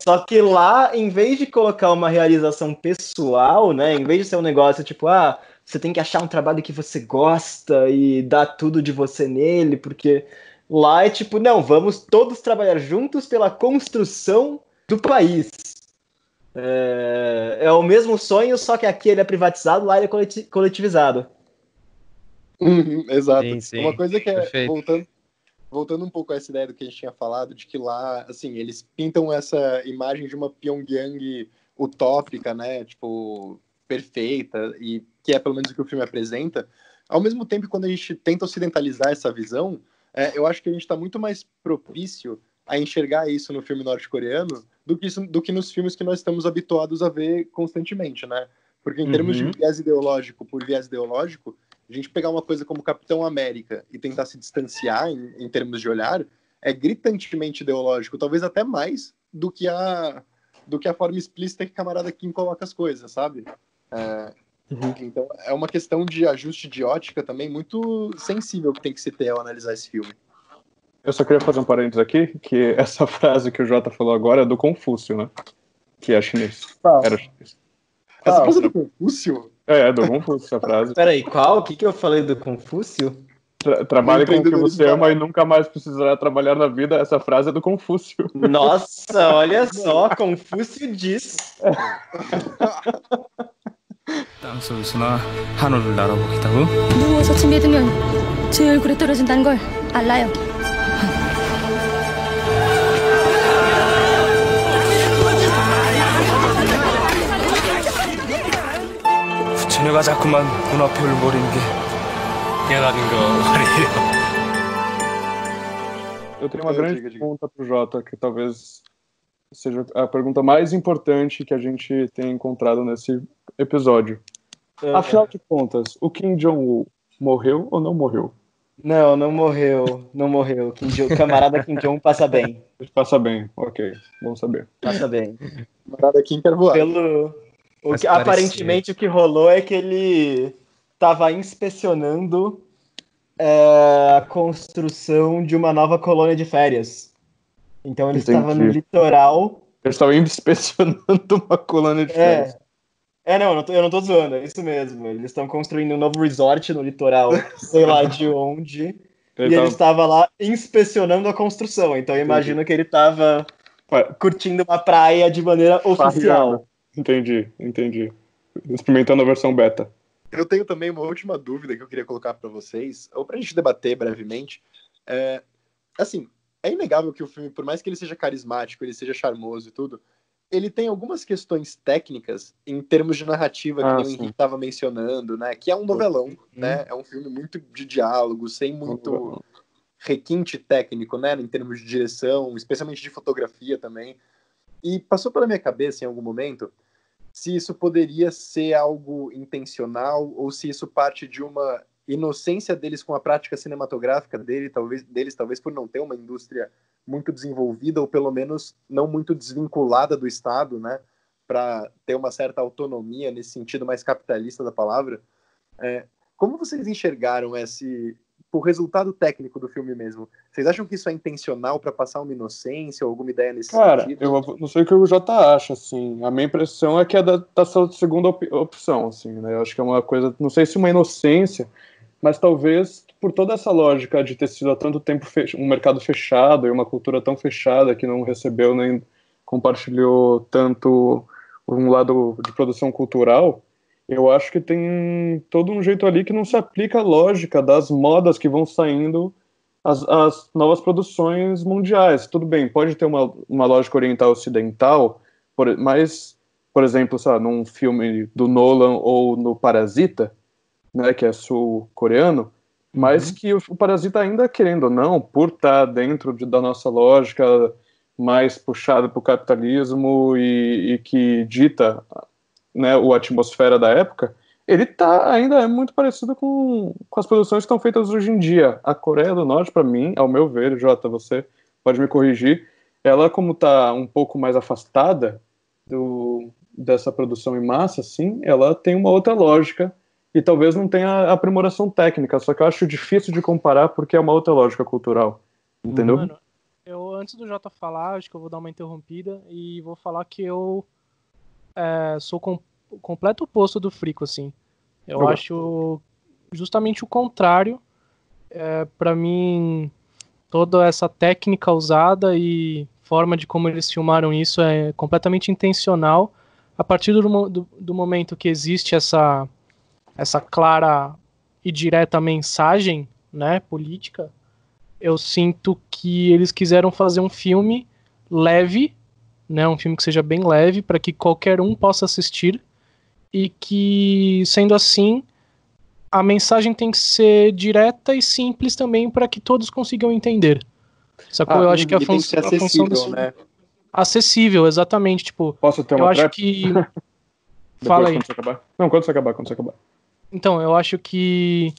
Só que lá, em vez de colocar uma realização pessoal, né? Em vez de ser um negócio tipo, você tem que achar um trabalho que você gosta e dar tudo de você nele, porque lá é tipo, não, vamos todos trabalhar juntos pela construção do país. É o mesmo sonho, só que aqui ele é privatizado, lá ele é coletivizado. Exato. Sim, uma coisa que é, perfeito. voltando um pouco a essa ideia do que a gente tinha falado, de que lá, assim, eles pintam essa imagem de uma Pyongyang utópica, né, tipo, perfeita, e que é pelo menos o que o filme apresenta. Ao mesmo tempo, quando a gente tenta ocidentalizar essa visão, eu acho que a gente está muito mais propício a enxergar isso no filme norte-coreano do que nos filmes que nós estamos habituados a ver constantemente, né? Porque em termos de viés ideológico por viés ideológico, a gente pegar uma coisa como Capitão América e tentar se distanciar em termos de olhar é gritantemente ideológico, talvez até mais do que a forma explícita que o camarada Kim coloca as coisas, sabe? Então é uma questão de ajuste de ótica também muito sensível que tem que se ter ao analisar esse filme. Eu só queria fazer um parênteses aqui, que essa frase que o Jota falou agora é do Confúcio, né? Que é chinês. Era chinês. Essa frase é do Confúcio? É do Confúcio essa frase. Peraí, qual? O que eu falei do Confúcio? Trabalhe com o que você ama e nunca mais precisará trabalhar na vida. Essa frase é do Confúcio. Nossa, olha só, Confúcio diz. 땅속에서나 하늘을 날아보겠다고? 누워서 침뱉으면 제 얼굴에 떨어진다는 걸 알아요. 부처녀가 자꾸만 눈앞을 버리는 게 깨라는 거 말이에요. Eu tenho uma grande pergunta pro Jota, que talvez seja a pergunta mais importante que a gente tem encontrado nesse episódio. Afinal de contas, o Kim Jong-un morreu ou não morreu? Não morreu. Não morreu. Camarada Kim Jong passa bem. Passa bem, ok. Bom saber. Passa bem. Camarada Kim quer voar. Aparentemente o que rolou é que ele estava inspecionando a construção de uma nova colônia de férias. Então ele estava no litoral. Ele estava inspecionando uma colônia de férias. Não, eu não tô zoando, é isso mesmo. Eles estão construindo um novo resort no litoral, sei lá de onde. Ele estava lá inspecionando a construção. Então eu imagino que ele estava curtindo uma praia de maneira oficial. Entendi. Experimentando a versão beta. Eu tenho também uma última dúvida que eu queria colocar para vocês, ou pra gente debater brevemente. Assim, é inegável que o filme, por mais que ele seja carismático, ele seja charmoso e tudo, ele tem algumas questões técnicas em termos de narrativa, que nem o Henrique estava mencionando, né? Que é um novelão, né? É um filme muito de diálogo, sem muito requinte técnico, né? Em termos de direção, especialmente de fotografia também. E passou pela minha cabeça em algum momento se isso poderia ser algo intencional ou se isso parte de uma inocência deles com a prática cinematográfica deles, talvez por não ter uma indústria muito desenvolvida ou pelo menos não muito desvinculada do Estado, né, para ter uma certa autonomia nesse sentido mais capitalista da palavra. Como vocês enxergaram o resultado técnico do filme mesmo? Vocês acham que isso é intencional para passar uma inocência ou alguma ideia nesse sentido? Cara, eu não sei o que o Jota acha, assim. A minha impressão é que é da segunda opção, assim, né? Eu acho que é uma coisa, não sei se uma inocência, mas talvez por toda essa lógica de ter sido há tanto tempo um mercado fechado e uma cultura tão fechada que não recebeu nem compartilhou tanto um lado de produção cultural, eu acho que tem todo um jeito ali que não se aplica a lógica das modas que vão saindo as novas produções mundiais. Tudo bem, pode ter uma lógica oriental ocidental, mas, por exemplo, sabe, num filme do Nolan ou no Parasita, né, que é sul-coreano, mas que o Parasita ainda, querendo ou não, por estar dentro da nossa lógica mais puxada para o capitalismo e que dita, né, a atmosfera da época, ele ainda é muito parecido com as produções que estão feitas hoje em dia. A Coreia do Norte, para mim, ao meu ver, Jota, você pode me corrigir, ela, como está um pouco mais afastada dessa produção em massa, assim, ela tem uma outra lógica e talvez não tenha aprimoração técnica, só que eu acho difícil de comparar porque é uma outra lógica cultural, entendeu? Mano, antes do Jota falar, acho que eu vou dar uma interrompida e vou falar que eu sou completo oposto do Frico, assim. Eu acho justamente o contrário. Para mim, toda essa técnica usada e forma de como eles filmaram isso é completamente intencional. A partir do momento que existe essa clara e direta mensagem, né, política, eu sinto que eles quiseram fazer um filme leve, né, um filme que seja bem leve, para que qualquer um possa assistir, e que, sendo assim, a mensagem tem que ser direta e simples também, para que todos consigam entender. Sacou? Eu acho que a função desse filme... né? Acessível, exatamente. Tipo, posso ter uma eu acho que... Fala aí. Quando você acabar. Então, eu acho que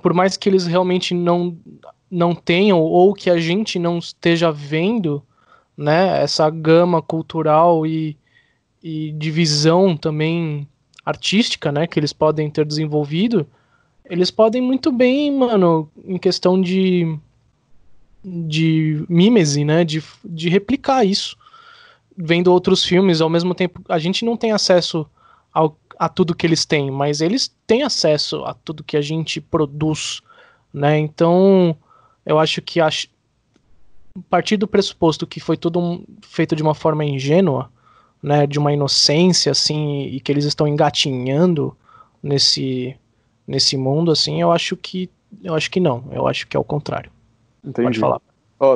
por mais que eles realmente não tenham, ou que a gente não esteja vendo, né, essa gama cultural e de visão também artística, né, que eles podem ter desenvolvido, eles podem muito bem, mano, em questão de mímese, né, de replicar isso, vendo outros filmes. Ao mesmo tempo, a gente não tem acesso a tudo que eles têm, mas eles têm acesso a tudo que a gente produz, né? Então, eu acho que a partir do pressuposto que foi tudo feito de uma forma ingênua, né, de uma inocência, assim, e que eles estão engatinhando nesse mundo, assim, eu acho que não, eu acho que é o contrário. Entendi. Pode falar.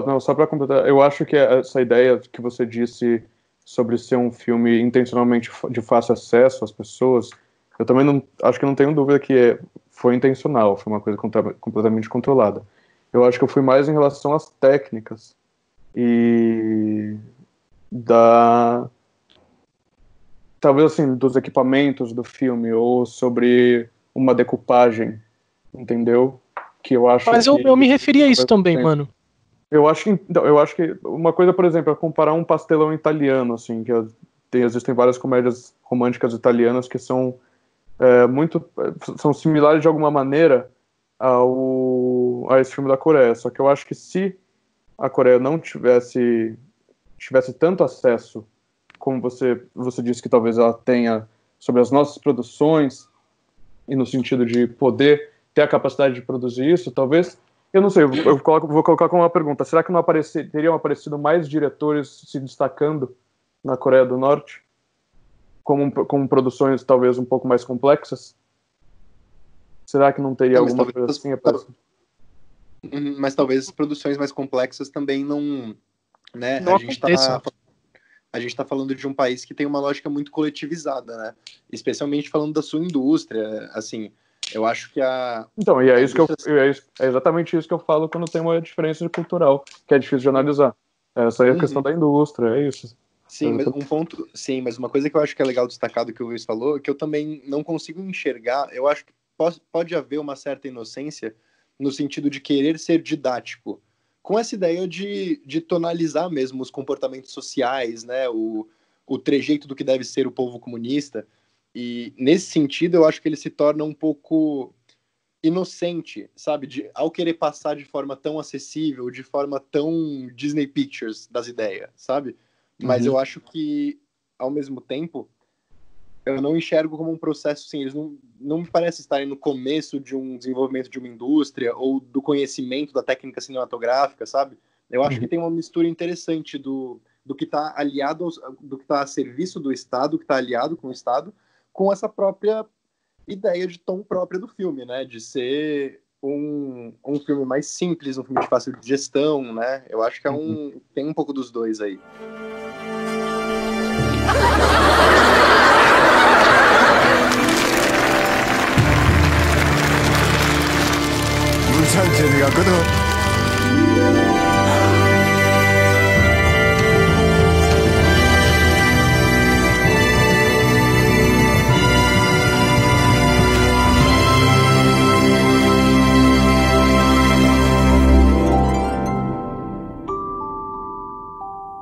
Não, só para completar, eu acho que essa ideia que você disse sobre ser um filme intencionalmente de fácil acesso às pessoas, eu também acho que não tenho dúvida que foi intencional, foi uma coisa completamente controlada. Eu acho que eu fui mais em relação às técnicas e talvez assim, dos equipamentos do filme, ou sobre uma decupagem, entendeu? que eu acho Mas eu me referi a isso também, mano. Eu acho que uma coisa, por exemplo, é comparar um pastelão italiano, assim, que existem várias comédias românticas italianas que são são similares de alguma maneira a esse filme da Coreia. Só que eu acho que se a Coreia não tivesse tanto acesso, como você disse que talvez ela tenha sobre as nossas produções, e no sentido de poder ter a capacidade de produzir isso, talvez, eu não sei, vou colocar como uma pergunta, será que teriam aparecido mais diretores se destacando na Coreia do Norte, com produções talvez um pouco mais complexas? Será que não teria alguma coisa assim aparecendo? Mas talvez produções mais complexas também não... Né? Não A gente tá falando de um país que tem uma lógica muito coletivizada, né? Especialmente falando da sua indústria, assim, eu acho que Então, é exatamente isso que eu falo quando tem uma diferença cultural, que é difícil de analisar. Essa é a questão da indústria, é isso. Sim, mas uma coisa que eu acho que é legal destacar do que o Luiz falou, que eu também não consigo enxergar, eu acho que pode haver uma certa inocência no sentido de querer ser didático, com essa ideia de tonalizar mesmo os comportamentos sociais, né, o trejeito do que deve ser o povo comunista, e nesse sentido eu acho que ele se torna um pouco inocente, sabe, ao querer passar de forma tão acessível, de forma tão Disney Pictures das ideias, sabe? Mas eu acho que, ao mesmo tempo, eu não enxergo como um processo, assim, eles não me parece estarem no começo de um desenvolvimento de uma indústria ou do conhecimento da técnica cinematográfica, sabe? Eu acho que tem uma mistura interessante do que está aliado, do que está a serviço do Estado, que está aliado com o Estado, com essa própria ideia de tom própria do filme, né? De ser um filme mais simples, um filme de fácil gestão, né? Eu acho que tem um pouco dos dois aí. 무지한 재미가 거든.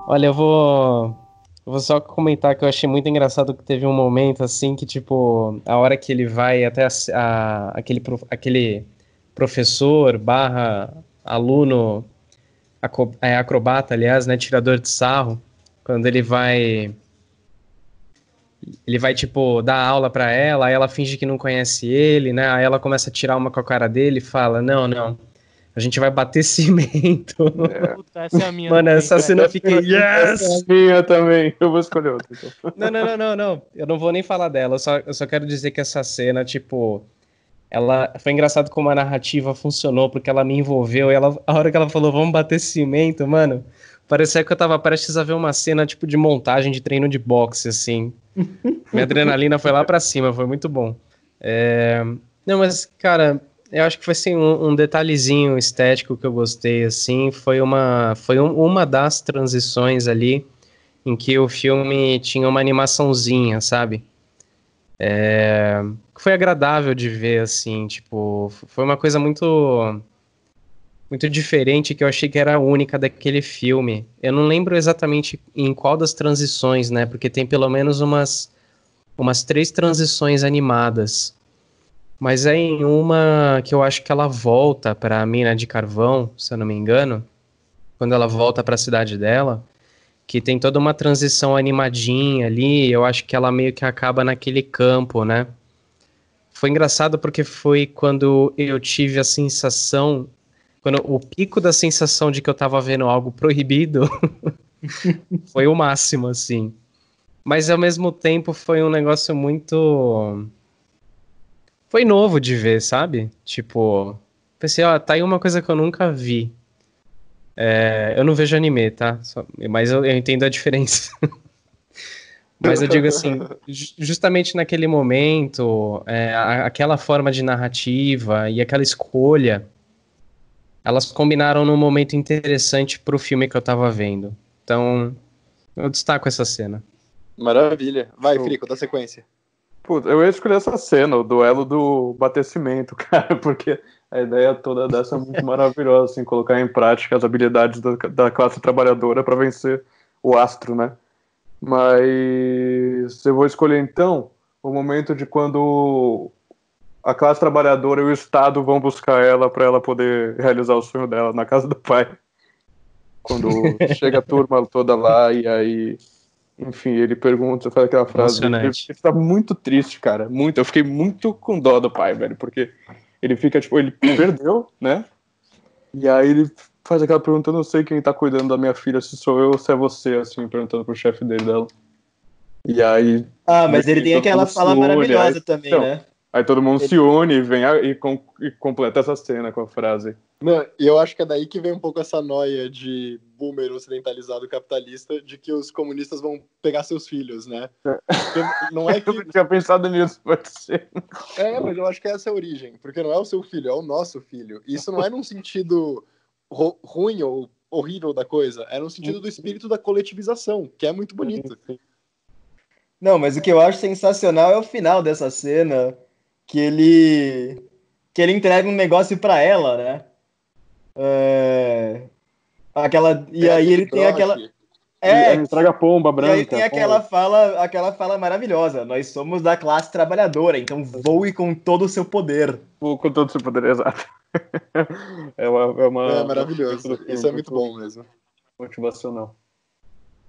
Olha, eu vou só comentar que eu achei muito engraçado que teve um momento assim que, tipo, a hora que ele vai até aquele professor / aluno acrobata, aliás, né, tirador de sarro, quando ele vai tipo dar aula pra ela, aí ela finge que não conhece ele, né, aí ela começa a tirar uma com a cara dele e fala, não, a gente vai bater cimento. Puta, essa é a minha. Mano, essa cena eu fiquei, yes! Essa é a minha também, eu vou escolher outra. Então. Não, eu não vou nem falar dela, eu só quero dizer que essa cena, tipo, foi engraçado como a narrativa funcionou, porque ela me envolveu, e a hora que ela falou, vamos bater cimento, mano, parecia que eu tava prestes a ver uma cena, tipo, de montagem de treino de boxe, assim. Minha adrenalina foi lá pra cima, foi muito bom. Não, mas, cara, eu acho que foi, assim, um detalhezinho estético que eu gostei, assim, foi uma das transições ali, em que o filme tinha uma animaçãozinha, sabe? Foi agradável de ver, assim, tipo, foi uma coisa muito diferente que eu achei que era única daquele filme. Eu não lembro exatamente em qual das transições, né, porque tem pelo menos umas 3 transições animadas, mas é em uma que eu acho que ela volta para a mina de carvão, se eu não me engano, quando ela volta para a cidade dela, que tem toda uma transição animadinha ali, eu acho que ela meio que acaba naquele campo, né? Foi engraçado porque foi quando eu tive a sensação, quando o pico da sensação de que eu tava vendo algo proibido, foi o máximo, assim. Mas ao mesmo tempo foi um negócio muito... Foi novo de ver, sabe? Tipo, pensei, tá aí uma coisa que eu nunca vi. Eu não vejo anime, tá? Mas eu entendo a diferença. Mas eu digo assim, justamente naquele momento, aquela forma de narrativa e aquela escolha, elas combinaram num momento interessante pro filme que eu tava vendo. Então, eu destaco essa cena. Maravilha. Vai, Frico, dá sequência. Putz, eu ia escolher essa cena, o duelo do batecimento, cara, porque a ideia toda dessa é muito maravilhosa, assim, colocar em prática as habilidades da classe trabalhadora para vencer o astro, né? Mas eu vou escolher, então, o momento de quando a classe trabalhadora e o Estado vão buscar ela para ela poder realizar o sonho dela na casa do pai. Quando chega a turma toda lá e aí... Enfim, ele pergunta, faz aquela frase. Ele tá muito triste, cara. Muito. Eu fiquei muito com dó do pai, velho. Porque ele fica, tipo, ele perdeu, né? E aí ele faz aquela pergunta: eu não sei quem tá cuidando da minha filha, se sou eu ou se é você, assim, perguntando pro chefe dela. E aí. Ah, mas ele tem aquela fala maravilhosa também, então, né? Aí todo mundo se une e vem e completa essa cena com a frase. Não, e eu acho que é daí que vem um pouco essa noia de boomer ocidentalizado capitalista de que os comunistas vão pegar seus filhos, né? Não é que... Eu tinha pensado nisso, pode ser. Mas eu acho que essa é a origem, porque não é o seu filho, é o nosso filho. E isso não é num sentido ruim ou horrível da coisa, é no sentido do espírito da coletivização, que é muito bonito. Não, mas o que eu acho sensacional é o final dessa cena, que ele entrega um negócio pra ela, né? E aí ele tem aquela... Ele entrega a pomba branca. E aí tem aquela fala maravilhosa. Nós somos da classe trabalhadora, então voe com todo o seu poder. Voe com todo o seu poder, exato. É maravilhoso. Isso é muito bom mesmo. Motivacional.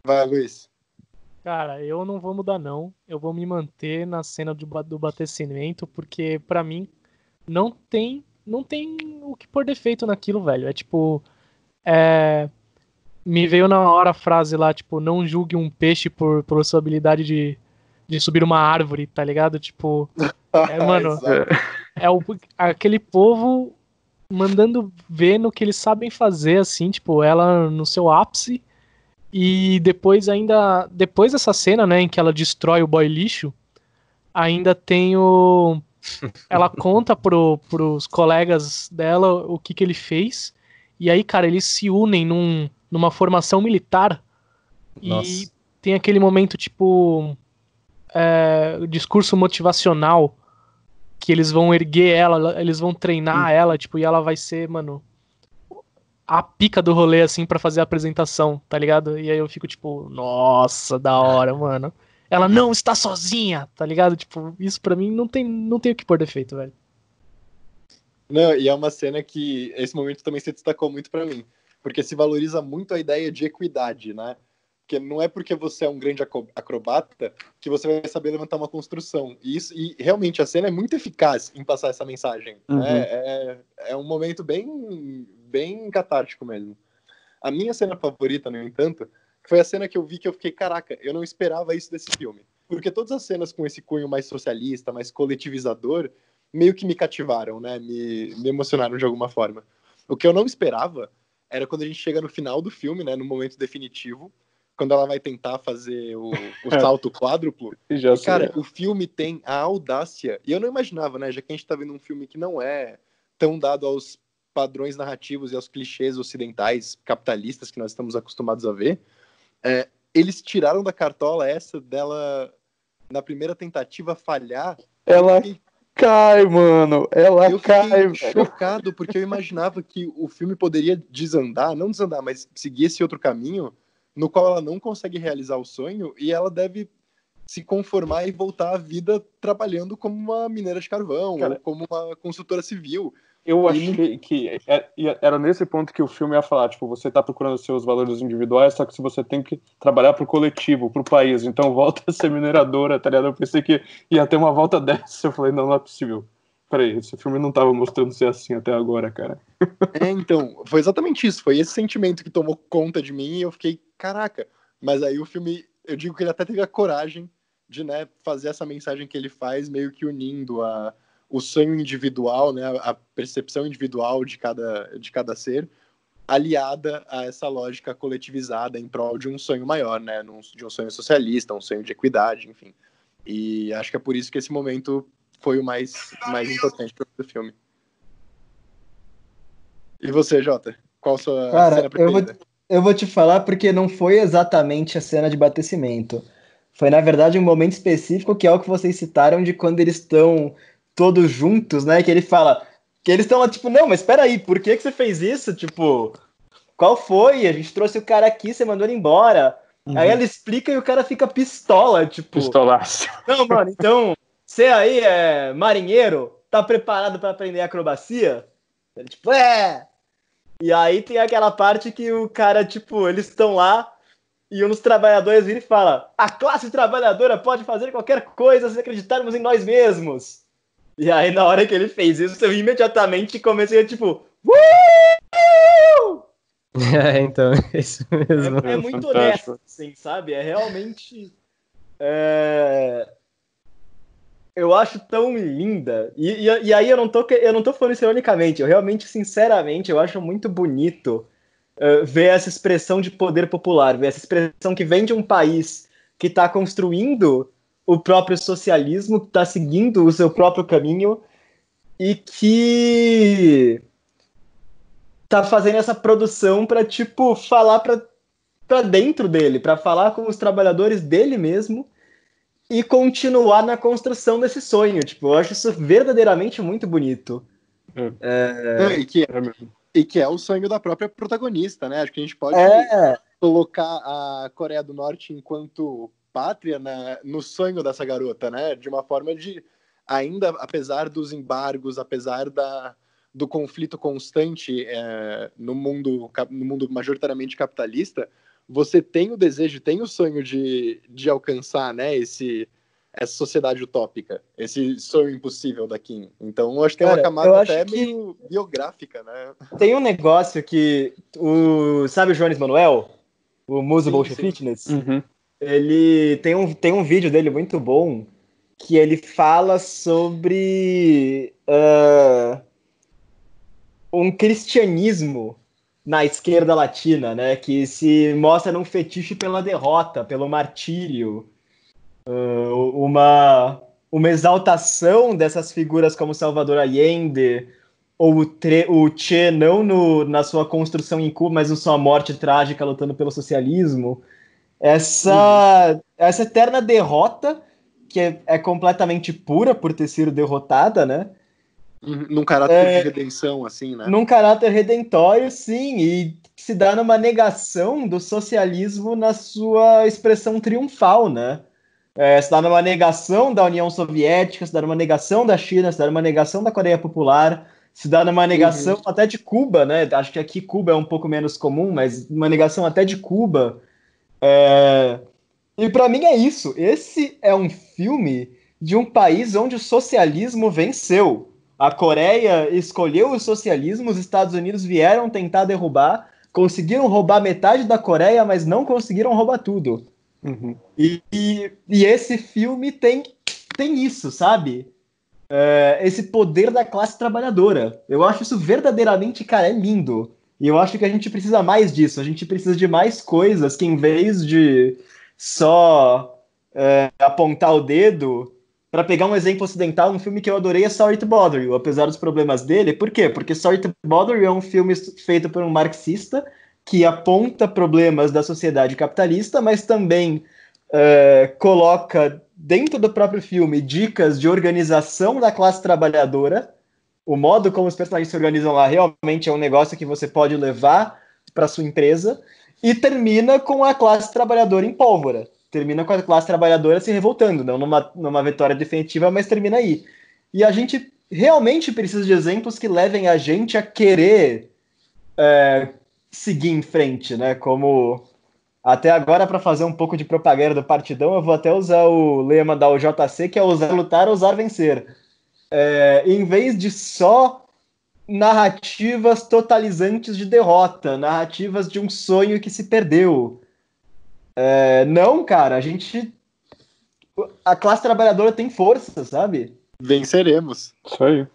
Vai, Luiz. Cara, eu não vou mudar, não. Eu vou me manter na cena do batecimento, porque pra mim não tem o que pôr defeito naquilo, velho. É tipo... me veio na hora a frase lá, tipo, não julgue um peixe por sua habilidade de subir uma árvore, tá ligado? Tipo, mano, aquele povo mandando ver no que eles sabem fazer, assim, tipo, ela no seu ápice. E depois dessa cena, né, em que ela destrói o boy lixo, ainda tem ela conta pros colegas dela o que ele fez. E aí, cara, eles se unem numa formação militar. Nossa. E tem aquele momento, tipo, discurso motivacional, que eles vão erguer ela, eles vão treinar ela, tipo, e ela vai ser, mano, a pica do rolê, assim, pra fazer a apresentação, tá ligado? E aí eu fico, tipo, nossa, da hora, mano. Ela não está sozinha, tá ligado? Tipo, isso pra mim não tem o que pôr defeito, velho. Não, e é uma cena que esse momento também se destacou muito pra mim, porque se valoriza muito a ideia de equidade, né? Porque não é porque você é um grande acrobata que você vai saber levantar uma construção. E realmente a cena é muito eficaz em passar essa mensagem. Uhum. É um momento bem catártico mesmo. A minha cena favorita, no entanto, foi a cena que eu vi que eu fiquei, caraca, eu não esperava isso desse filme. Porque todas as cenas com esse cunho mais socialista, mais coletivizador, meio que me cativaram, né? Me emocionaram de alguma forma. O que eu não esperava era quando a gente chega no final do filme, né? No momento definitivo, quando ela vai tentar fazer o salto quádruplo. E, cara, o filme tem a audácia. E eu não imaginava, né? Já que a gente tá vendo um filme que não é tão dado aos padrões narrativos e aos clichês ocidentais capitalistas que nós estamos acostumados a ver, eles tiraram da cartola essa dela, na primeira tentativa, falhar. Ela cai, mano. Eu fiquei chocado, porque eu imaginava que o filme poderia não desandar, mas seguir esse outro caminho, no qual ela não consegue realizar o sonho, e ela deve se conformar e voltar à vida trabalhando como uma mineira de carvão, ou como uma consultora civil. Eu achei que era nesse ponto que o filme ia falar, tipo, você tá procurando seus valores individuais, só que se você tem que trabalhar pro coletivo, pro país, então volta a ser mineradora, tá ligado? Eu pensei que ia ter uma volta dessa, eu falei, não é possível. Peraí, esse filme não tava mostrando ser assim até agora, cara. Então, foi exatamente isso, foi esse sentimento que tomou conta de mim e eu fiquei, caraca. Mas aí o filme, eu digo que ele até teve a coragem de, né, fazer essa mensagem que ele faz, meio que unindo o sonho individual, né, a percepção individual de cada ser, aliada a essa lógica coletivizada em prol de um sonho maior, né, de um sonho socialista, um sonho de equidade, enfim. E acho que é por isso que esse momento foi o mais importante do filme. E você, Jota? Qual a sua cena preferida? Eu vou te falar porque não foi exatamente a cena de batecimento. Foi, na verdade, um momento específico, que é o que vocês citaram, de quando eles estão todos juntos, né? Que ele fala... Que eles estão lá, tipo, não, mas peraí, por que você fez isso? Tipo, qual foi? A gente trouxe o cara aqui, você mandou ele embora. Aí ela explica e o cara fica pistola, tipo... Pistolaço. Não, mano, então, você aí é marinheiro? Tá preparado pra aprender acrobacia? Ele, tipo, E aí tem aquela parte que o cara, tipo, eles estão lá e um dos trabalhadores vira e fala: a classe trabalhadora pode fazer qualquer coisa se acreditarmos em nós mesmos. E aí, na hora que ele fez isso, eu imediatamente comecei a, tipo, Então, é isso mesmo. É muito honesto, assim, sabe? É realmente... Eu acho tão linda. E aí eu não tô falando isso ironicamente. Eu realmente, sinceramente, eu acho muito bonito ver essa expressão de poder popular, ver essa expressão que vem de um país que está construindo o próprio socialismo, que está seguindo o seu próprio caminho e que tá fazendo essa produção para, tipo, falar para dentro dele, para falar com os trabalhadores dele mesmo e continuar na construção desse sonho. Tipo, eu acho isso verdadeiramente muito bonito. E que é o sonho da própria protagonista, né? Acho que a gente pode colocar a Coreia do Norte enquanto pátria no sonho dessa garota, né? De uma forma de, ainda, apesar dos embargos, apesar do conflito constante no mundo majoritariamente capitalista, você tem o desejo, tem o sonho de alcançar, né, essa sociedade utópica, esse sonho impossível da Kim. Então, eu acho que é uma camada até meio biográfica, né? Tem um negócio que sabe o Jones Manuel? O Muso Bolshe Fitness? Uhum. Ele tem um vídeo dele muito bom que ele fala sobre um cristianismo na esquerda latina, né, que se mostra num fetiche pela derrota, pelo martírio, uma exaltação dessas figuras como Salvador Allende ou o Che, não na sua construção em Cuba, mas na sua morte trágica lutando pelo socialismo. Essa eterna derrota, que é completamente pura por ter sido derrotada, né? Num caráter de redenção, assim, né? Num caráter redentório, sim, e se dá numa negação do socialismo na sua expressão triunfal, né? Se dá numa negação da União Soviética, se dá numa negação da China, se dá numa negação da Coreia Popular, se dá numa negação até de Cuba, né? Acho que aqui Cuba é um pouco menos comum, mas uma negação até de Cuba. E pra mim é isso. Esse é um filme de um país onde o socialismo venceu. A Coreia escolheu o socialismo, os Estados Unidos vieram tentar derrubar, conseguiram roubar metade da Coreia, mas não conseguiram roubar tudo. Uhum. E esse filme tem isso, sabe? Esse poder da classe trabalhadora. Eu acho isso verdadeiramente, cara, é lindo. E eu acho que a gente precisa mais disso. A gente precisa de mais coisas que, em vez de só apontar o dedo... Para pegar um exemplo ocidental, um filme que eu adorei é Sorry to Bother You, apesar dos problemas dele. Por quê? Porque Sorry to Bother You é um filme feito por um marxista que aponta problemas da sociedade capitalista, mas também coloca dentro do próprio filme dicas de organização da classe trabalhadora. O modo como os personagens se organizam lá realmente é um negócio que você pode levar para sua empresa. E termina com a classe trabalhadora em pólvora. Termina com a classe trabalhadora se revoltando, não numa vitória definitiva, mas termina aí. E a gente realmente precisa de exemplos que levem a gente a querer seguir em frente, né? Como até agora, para fazer um pouco de propaganda do Partidão, eu vou até usar o lema da UJC, que é usar lutar, ousar vencer. Em vez de só narrativas totalizantes de derrota, narrativas de um sonho que se perdeu. Não, cara, a classe trabalhadora tem força, sabe? Venceremos. Isso aí.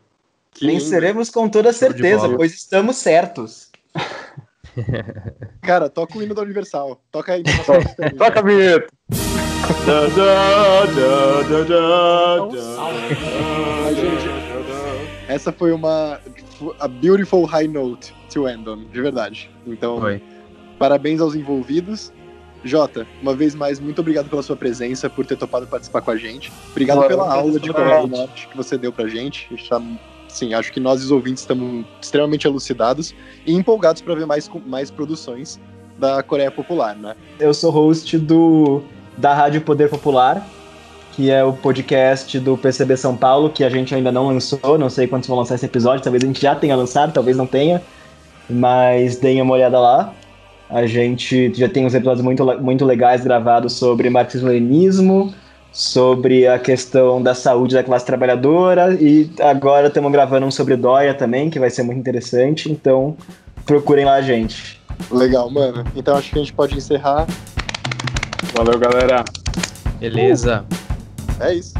Venceremos com toda certeza, pois estamos certos. Cara, toca o hino da Universal. Toca aí. Toca a vinheta. Essa foi a beautiful high note to end on, de verdade. Então, parabéns aos envolvidos. Jota, uma vez mais, muito obrigado pela sua presença, por ter topado participar com a gente. Obrigado pela aula de Coreia do Norte que você deu pra gente. A gente tá, sim, acho que nós, os ouvintes, estamos extremamente elucidados e empolgados para ver mais produções da Coreia Popular, né? Eu sou host da Rádio Poder Popular, que é o podcast do PCB São Paulo, que a gente ainda não lançou, não sei quando vão lançar esse episódio, talvez a gente já tenha lançado, talvez não tenha, mas deem uma olhada lá. A gente já tem uns episódios muito legais gravados sobre marxismo-leninismo, sobre a questão da saúde da classe trabalhadora, e agora estamos gravando um sobre Dória também, que vai ser muito interessante, então procurem lá a gente. Legal, mano. Então acho que a gente pode encerrar. Valeu, galera. Beleza. É isso.